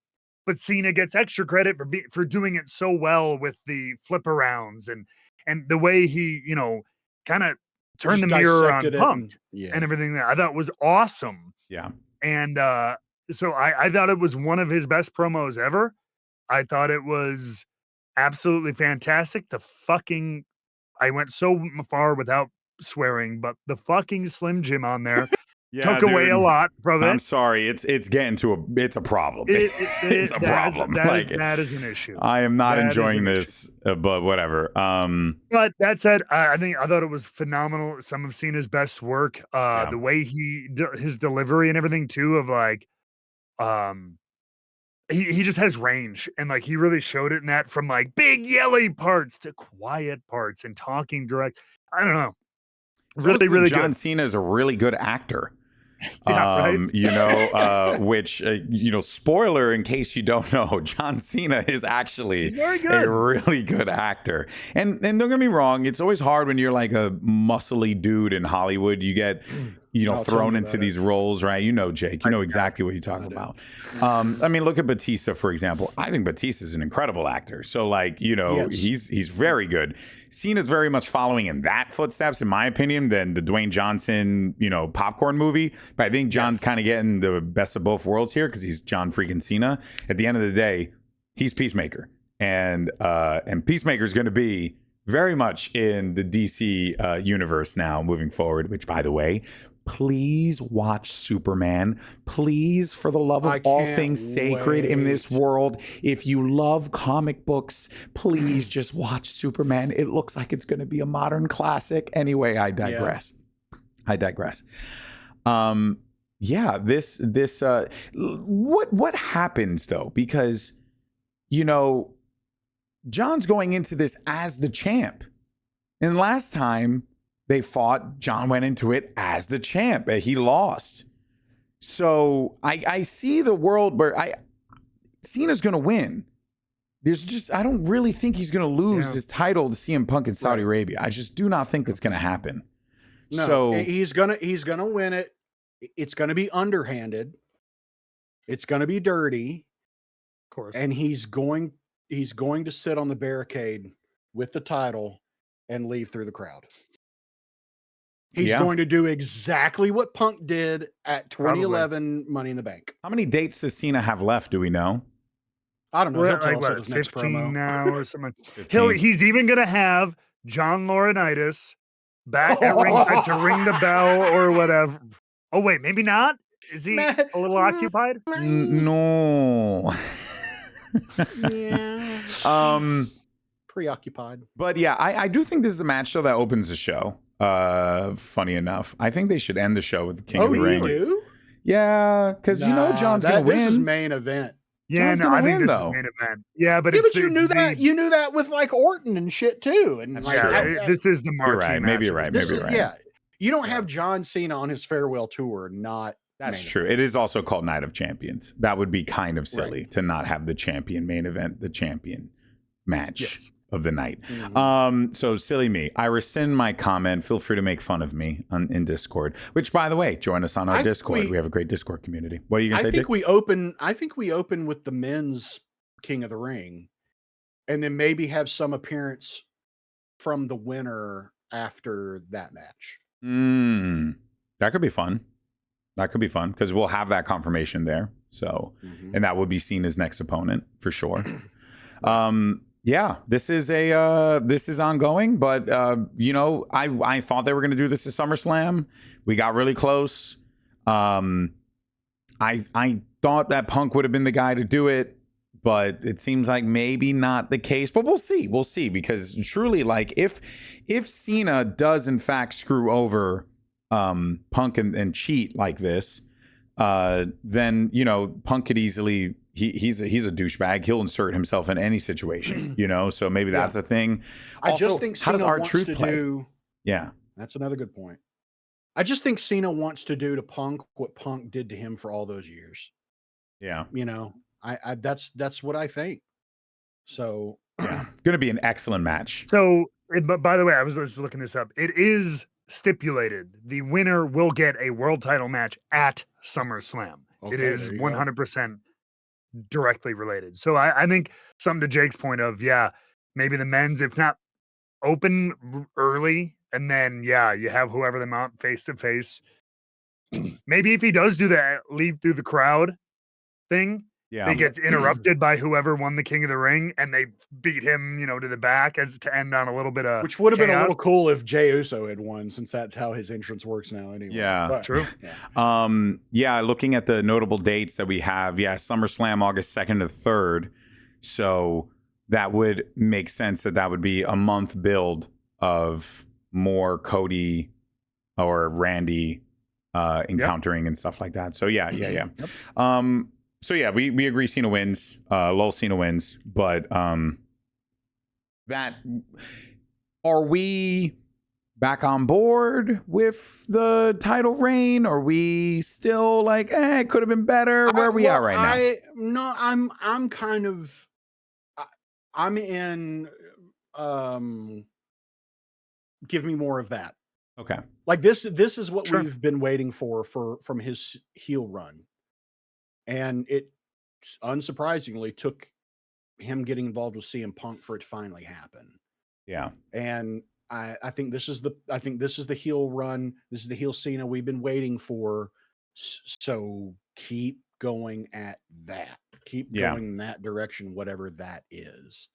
S3: but Cena gets extra credit for doing it so well with the flip arounds and the way he, kind of turned the mirror on Punk and everything that I thought was awesome.
S1: Yeah.
S3: And so I thought it was one of his best promos ever. I thought it was absolutely fantastic. I went so far without swearing, but the fucking Slim Jim on there took away a lot from it.
S1: I'm sorry, it's getting it's a problem. It's a problem.
S3: That is an issue.
S1: I am not enjoying this, but whatever.
S3: But that said, I thought it was phenomenal. Some of Cena's best work. The way his delivery and everything too, of like, he just has range, and like he really showed it in that, from like big yelly parts to quiet parts and talking direct. I don't know. Really good.
S1: John Cena is a really good actor.
S3: Right?
S1: Which spoiler in case you don't know, John Cena is actually a really good actor. And don't get me wrong, it's always hard when you're like a muscly dude in Hollywood. You get thrown into these roles, right? Jake, you know exactly what you're talking about. Look at Batista, for example. I think Batista is an incredible actor. So he's very good. Cena's very much following in that footsteps, in my opinion, than the Dwayne Johnson, popcorn movie. But I think John's kind of getting the best of both worlds here, because he's John freaking Cena. At the end of the day, he's Peacemaker. And Peacemaker is going to be very much in the DC universe now moving forward, which, by the way, please watch Superman. Please, for the love of all things sacred in this world, if you love comic books, please just watch Superman. It looks like it's going to be a modern classic. Anyway, I digress. What happens though? Because, John's going into this as the champ. And last time they fought, John went into it as the champ. He lost. So I see the world where Cena's going to win. I don't really think he's going to lose his title to CM Punk in Saudi Arabia. I just do not think that's going to happen.
S2: No, so he's gonna win it. It's gonna be underhanded. It's gonna be dirty,
S3: of course.
S2: And he's going to sit on the barricade with the title and leave through the crowd. He's going to do exactly what Punk did at 2011 Money in the Bank.
S1: How many dates does Cena have left? Do we know?
S2: I don't know. He'll tell us his next
S3: 15
S2: promo.
S3: Now or something. He's even gonna have John Laurinaitis back at ringside to ring the bell or whatever. Oh wait, maybe not. Is he a little occupied?
S1: No.
S2: Preoccupied.
S1: But yeah, I do think this is a match though that opens the show. Funny enough, I think they should end the show with the King of the Ring.
S2: Oh, you do?
S1: Yeah, because John's gonna win.
S2: This is main event.
S3: Yeah,
S1: John's
S3: I think
S1: win,
S3: this is main event. Yeah, but
S2: you knew that. You knew that with like Orton and shit too. And
S3: this is the marquee match.
S1: Maybe you're right.
S2: Yeah, you don't have John Cena on his farewell tour.
S1: That's true. It is also called Night of Champions. That would be kind of silly to not have the champion main event, the champion match of the night. Mm-hmm. So silly me. I rescind my comment. Feel free to make fun of me in Discord. Which, by the way, join us on our Discord. We have a great Discord community. What are you gonna say?
S2: I think we open with the men's King of the Ring, and then maybe have some appearance from the winner after that match.
S1: That could be fun. Because we'll have that confirmation there. So, and that would be seen as next opponent for sure. This is ongoing, but I thought they were going to do this at SummerSlam. We got really close. I thought that Punk would have been the guy to do it, but it seems like maybe not the case. But we'll see, because truly, like if Cena does in fact screw over Punk and cheat like this, then Punk could easily. He's a douchebag. He'll insert himself in any situation, So maybe that's a thing.
S2: I just think Cena wants to do.
S1: Yeah,
S2: that's another good point. I just think Cena wants to do to Punk what Punk did to him for all those years.
S1: Yeah,
S2: I that's what I think. So,
S1: going to be an excellent match.
S3: So, but by the way, I was just looking this up. It is stipulated the winner will get a world title match at SummerSlam. Okay, it is 100%. Directly related. So I think something to Jake's point of, maybe the men's, if not open early, and then you have whoever they mount face to face. Maybe if he does do that leave through the crowd thing, They get interrupted by whoever won the King of the Ring, and they beat him, to the back as to end on a little bit of
S2: which would have been a
S3: chaos.
S2: little cool if Jey Uso had won, since that's how his entrance works now anyway.
S1: Yeah.
S2: But,
S3: True.
S1: Looking at the notable dates that we have, SummerSlam August 2nd to 3rd. So that would make sense that would be a month build of more Cody or Randy encountering and stuff like that. So
S2: Yep.
S1: We agree Cena wins. Lol Cena wins, but that are we back on board with the title reign? Are we still like, it could have been better? Where are we at right now?
S2: I'm kind of I'm in give me more of that.
S1: Okay.
S2: Like this is what
S3: Sure.
S2: we've been waiting for from his heel run. And it unsurprisingly took him getting involved with CM Punk for it to finally happen.
S1: Yeah.
S2: And I think this is the heel run. This is the heel Cena we've been waiting for. So keep going at that. Keep going in that direction, whatever that is.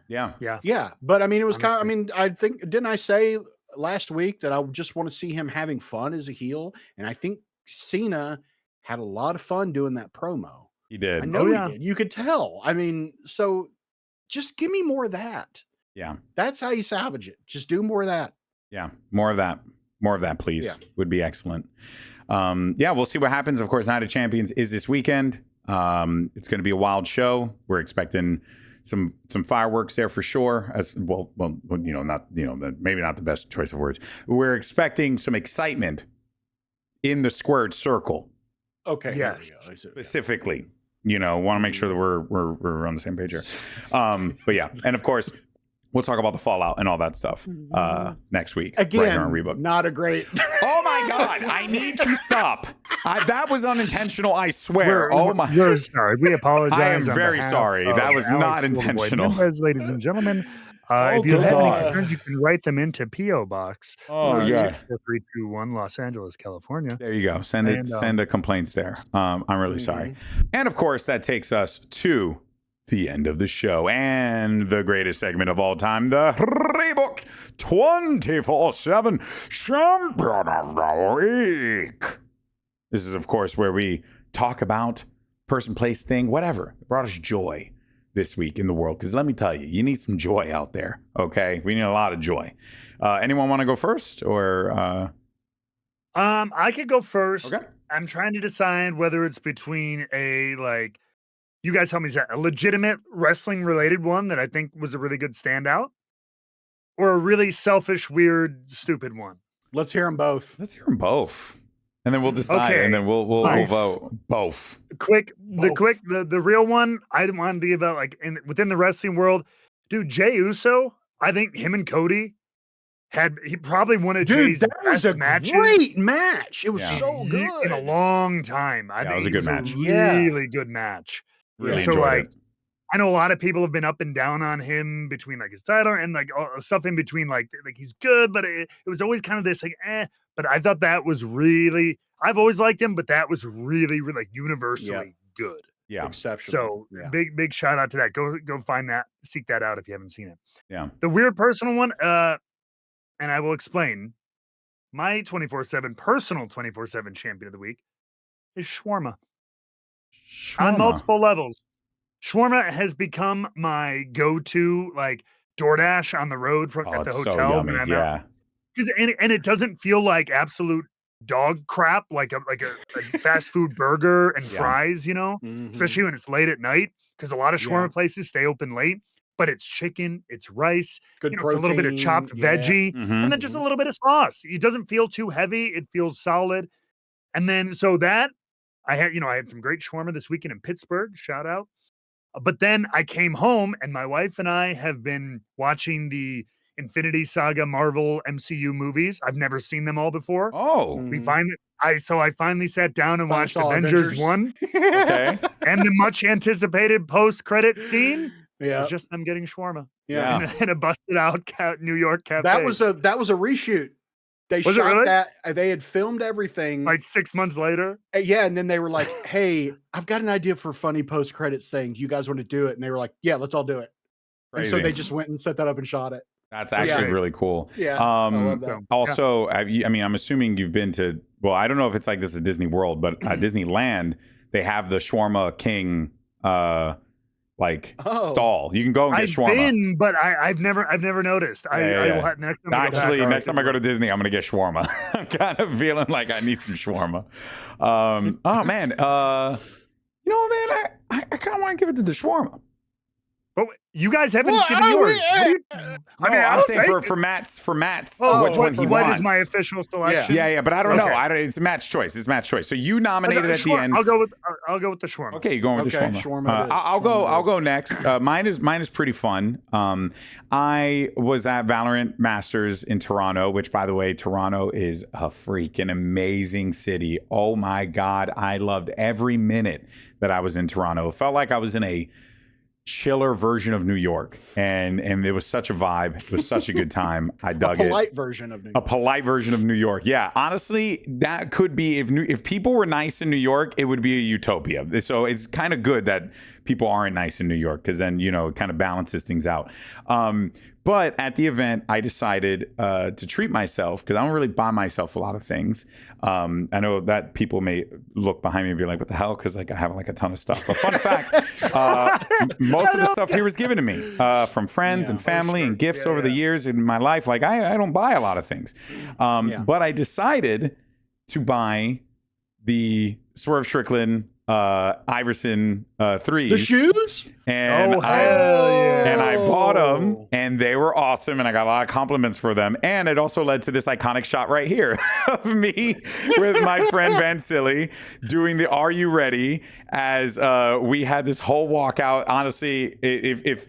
S1: Yeah.
S2: But I mean, it was I think, didn't I say last week that I just want to see him having fun as a heel? And I think Cena had a lot of fun doing that promo.
S1: He did.
S2: I know he did. You could tell. I mean, so just give me more of that.
S1: Yeah.
S2: That's how you salvage it. Just do more of that.
S1: Yeah. More of that, please.
S2: Yeah.
S1: Would be excellent. We'll see what happens. Of course, Night of Champions is this weekend. It's going to be a wild show. We're expecting some fireworks there for sure. As well, maybe not the best choice of words. We're expecting some excitement in the squared circle.
S2: Okay.
S3: Yes.
S1: Specifically, want to make sure that we're on the same page here. And of course, we'll talk about the fallout and all that stuff next week.
S2: Again,
S1: right here on Rebook.
S2: not a great.
S1: Oh my God! I need to stop. That was unintentional. I swear.
S3: We're sorry. We apologize.
S1: I am
S3: on
S1: very
S3: behalf
S1: sorry.
S3: of
S1: That was
S3: Alex
S1: not
S3: Goldenboy
S1: intentional.
S3: Members, ladies and gentlemen. If you have any concerns, you can write them into P.O. Box 64321, Los Angeles, California.
S1: There you go. Send a complaints there. I'm really sorry. And of course, that takes us to the end of the show and the greatest segment of all time, the Rebook 24/7 Champion of the Week. This is, of course, where we talk about person, place, thing, whatever. It brought us joy this week in the world, because let me tell you, you need some joy out there. Okay, we need a lot of joy. Anyone want to go first, or
S3: I could go first.
S1: Okay.
S3: I'm trying to decide whether it's between you guys help me, a legitimate wrestling related one that I think was a really good standout, or a really selfish, weird, stupid one.
S2: Let's hear them both.
S1: Let's hear them both, and then we'll decide, and then we'll vote both.
S3: The real one I didn't want to be about, within the wrestling world, dude. Jey Uso, I think him and Cody he probably one of Jay's
S2: that was a
S3: matches
S2: great match. It was so good
S3: in a long time. I think
S1: it was a good match.
S3: Really good match.
S1: Really
S3: so
S1: enjoyed it.
S3: I know a lot of people have been up and down on him between his title and all stuff in between, like he's good, but it was always kind of this But I thought that was really, I've always liked him, but that was really, really universally good.
S1: Yeah.
S2: Exceptional.
S3: So big shout out to that. Go find that, seek that out if you haven't seen it.
S1: Yeah.
S3: The weird personal one, and I will explain. My 24/7 personal 24/7 champion of the week is Shawarma. On multiple levels. Shawarma has become my go-to, DoorDash on the road at the hotel.
S1: So yummy.
S3: When I'm out. And it doesn't feel like absolute dog crap, like a fast food burger and fries, especially when it's late at night, because a lot of shawarma places stay open late. But it's chicken, it's rice,
S2: good
S3: it's a little bit of chopped veggie, and then just a little bit of sauce. It doesn't feel too heavy. It feels solid. And then so that I had some great shawarma this weekend in Pittsburgh. Shout out. But then I came home, and my wife and I have been watching the Infinity Saga Marvel MCU movies. I've never seen them all before.
S1: Oh,
S3: I finally sat down and watched Avengers 1.
S1: Okay.
S3: And the much anticipated post-credit scene.
S2: Yeah,
S3: it was just them getting shawarma.
S2: Yeah,
S3: in a busted out New York cafe.
S2: That was a reshoot. They
S3: Was it
S2: shot
S3: really?
S2: that. They had filmed everything.
S3: Like 6 months later.
S2: Yeah, and then they were like, "Hey, I've got an idea for funny post credits thing. Do you guys want to do it?" And they were like, "Yeah, let's all do it." And so
S1: Crazy.
S2: they just went and set that up and shot it.
S1: That's actually really cool.
S2: Yeah, I love that.
S1: Also, I mean, I'm assuming you've been to. Well, I don't know if it's like this at Disney World, but at Disneyland they have the Shawarma King. Stall. You can go and get shawarma.
S3: I've been, but I've never noticed. I will have next time.
S1: Actually, next time I go to Disney, I'm gonna get shawarma. I'm kind of feeling like I need some shawarma. Oh man, you know what, man? I kind of want to give it to the shawarma.
S3: But you guys haven't given yours.
S1: I'm saying for Matt's which one he wants.
S3: What is my official selection?
S1: Yeah, but I don't know. It's a match choice. It's match choice. So you nominated at the end.
S3: I'll go with the shawarma.
S1: Okay, you're going with the shawarma.
S2: Shawarma
S1: I'll go next. Mine is pretty fun. I was at Valorant Masters in Toronto, which, by the way, Toronto is a freaking amazing city. Oh my God, I loved every minute that I was in Toronto. It felt like I was in a chiller version of New York, and it was such a vibe. It was such a good time. I dug it.
S2: A polite version of New York.
S1: A polite version of New York. Yeah, honestly, that could be if people were nice in New York, it would be a utopia. So it's kind of good that people aren't nice in New York, because then it kind of balances things out. But at the event, I decided to treat myself, because I don't really buy myself a lot of things. I know that people may look behind me and be like, what the hell? Because I have a ton of stuff. But fun fact, most of the stuff here was given to me from friends and family and gifts over the years in my life. Like I don't buy a lot of things. But I decided to buy the Swerve Strickland Iverson 3s.
S2: The shoes?
S1: And I bought them, and they were awesome, and I got a lot of compliments for them. And it also led to this iconic shot right here of me with my friend Van Silly doing the "Are You Ready?" as we had this whole walkout. Honestly, if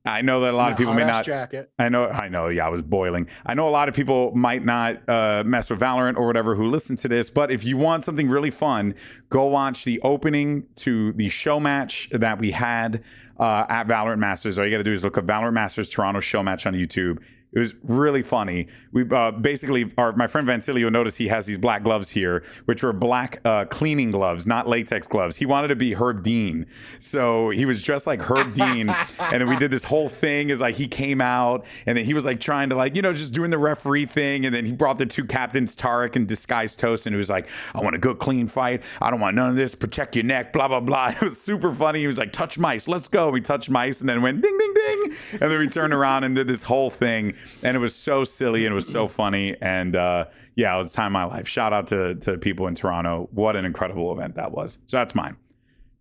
S1: I know that a lot of people may not.
S2: Jacket.
S1: I know. Yeah, I was boiling. I know a lot of people might not mess with Valorant or whatever who listen to this, but if you want something really fun, go watch the opening to the show match that we had at Valorant Masters. All you got to do is look up Valorant Masters Toronto show match on YouTube. It was really funny. We basically, my friend Vancilio noticed he has these black gloves here, which were black cleaning gloves, not latex gloves. He wanted to be Herb Dean. So he was dressed like Herb Dean. And then we did this whole thing is like he came out and then he was like trying to just doing the referee thing. And then he brought the two captains, Tarek and Disguised Toast. And he was like, I want a good clean fight. I don't want none of this. Protect your neck, blah, blah, blah. It was super funny. He was like, touch mice. Let's go. We touched mice and then went ding, ding, ding. And then we turned around and did this whole thing. And it was so silly and it was so funny. And it was the time of my life. Shout out to people in Toronto. What an incredible event that was. So that's mine.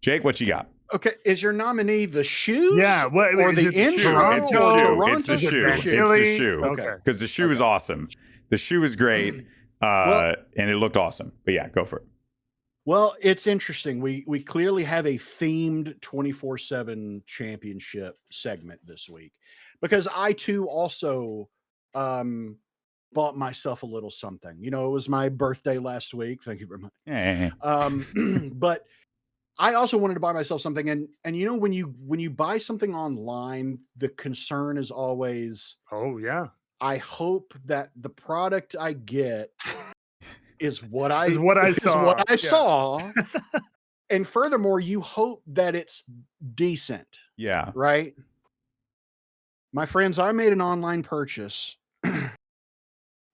S1: Jake, what you got?
S2: Okay, is your nominee the shoes?
S3: Yeah,
S2: or the intro?
S1: It's the shoe. It's the shoe.
S2: Okay.
S1: Because the shoe is awesome. The shoe is great. And it looked awesome. But yeah, go for it.
S2: Well, it's interesting. We clearly have a themed 24/7 championship segment this week, because I too also bought myself a little something. It was my birthday last week. Thank you very much.
S1: Yeah.
S2: But I also wanted to buy myself something, and when you buy something online, the concern is always, I hope that the product I get is what I saw. And furthermore, you hope that it's decent.
S1: Yeah.
S2: Right? My friends, I made an online purchase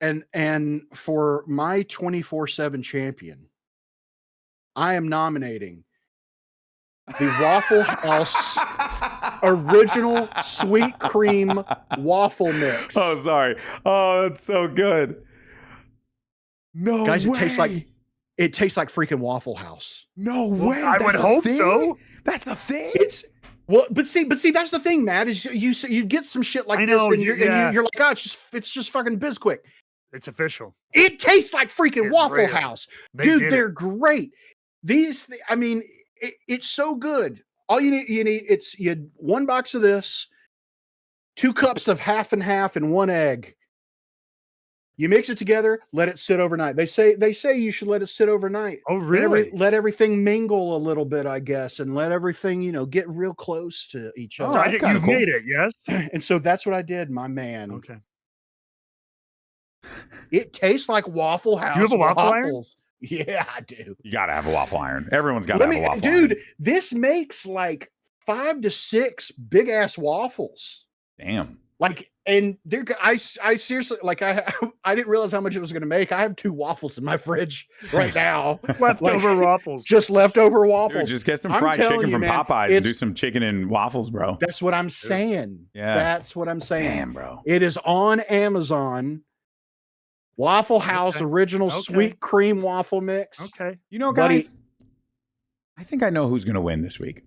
S2: and for my 24/7 champion, I am nominating the Waffle House original sweet cream waffle mix.
S1: Oh, sorry. Oh, that's so good. No,
S2: guys,
S1: way.
S2: it tastes like freaking Waffle House.
S1: No way.
S3: I would hope so.
S1: That's a thing.
S2: But see, that's the thing, Matt, is you get some shit like this, and you're like, oh, it's just fucking Bisquick.
S3: It's official.
S2: It tastes like freaking Waffle House, dude. They're great. It's so good. All you need, you had 1 box of this, 2 cups of half and half, and 1 egg. You mix it together, let it sit overnight. They say you should let it sit overnight.
S3: Oh, really?
S2: Let everything mingle a little bit, I guess, and let everything, get real close to each other.
S3: You made it, yes?
S2: And so that's what I did, my man.
S3: Okay.
S2: It tastes like Waffle House.
S3: Do you have a waffle iron?
S2: waffles. Yeah, I do.
S1: You got to have a waffle iron. Everyone's got to have a waffle
S2: dude,
S1: iron.
S2: this makes like 5 to 6 big ass waffles.
S1: Damn.
S2: Like, and I seriously, like, I didn't realize how much it was going to make. I have 2 waffles in my fridge right now.
S3: Leftover waffles.
S2: Just leftover waffles.
S1: Dude, just get some
S2: I'm
S1: fried
S2: telling
S1: chicken
S2: you,
S1: from
S2: man,
S1: Popeyes and do some chicken and waffles, bro.
S2: That's what I'm saying.
S1: Yeah.
S2: That's what I'm saying.
S1: Damn, bro.
S2: It is on Amazon. Waffle House original sweet cream waffle mix.
S3: Okay.
S1: You know, guys, I think I know who's going to win this week.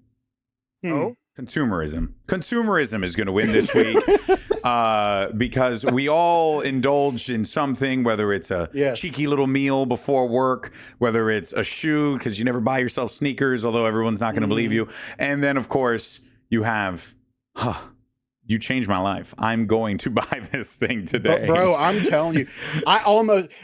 S3: Oh,
S1: Consumerism. Consumerism is going to win this week because we all indulge in something, whether it's a cheeky little meal before work, whether it's a shoe, because you never buy yourself sneakers, although everyone's not going to believe you. And then, of course, you have, you changed my life. I'm going to buy this thing today.
S2: But bro, I'm telling you,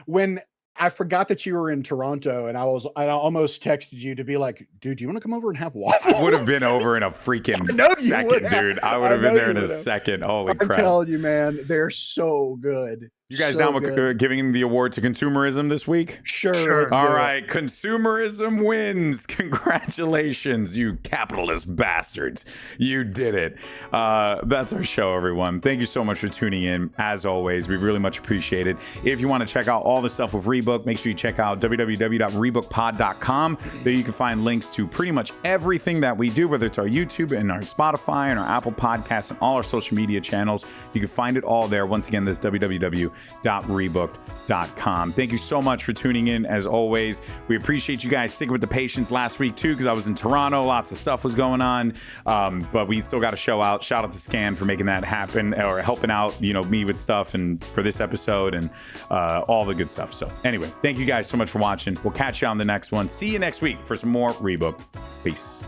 S2: when I forgot that you were in Toronto, and I almost texted you to be like, dude, do you want to come over and have waffles?
S1: I would have been over in a freaking second, dude. I would have been there in a second. Holy crap.
S2: I'm telling you, man, they're so good.
S1: You guys
S2: so
S1: down with giving the award to consumerism this week?
S2: Sure.
S1: All right. Consumerism wins. Congratulations, you capitalist bastards. You did it. That's our show, everyone. Thank you so much for tuning in. As always, we really much appreciate it. If you want to check out all the stuff with Rebook, make sure you check out www.rebookpod.com. There you can find links to pretty much everything that we do, whether it's our YouTube and our Spotify and our Apple Podcasts and all our social media channels. You can find it all there. Once again, this www.rebooked.com. Thank you so much for tuning in. As always, we appreciate you guys sticking with the patience last week too, because I was in Toronto, lots of stuff was going on, but we still got a show out. Shout out to Scan for making that happen, or helping out, me with stuff, and for this episode and all the good stuff. So anyway, thank you guys so much for watching. We'll catch you on the next one. See you next week for some more Rebook. Peace.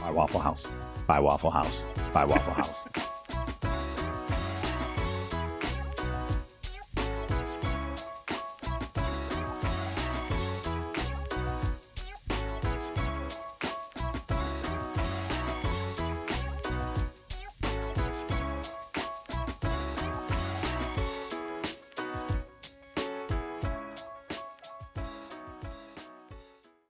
S1: Bye, Waffle House. Bye, Waffle House. Bye, Waffle House.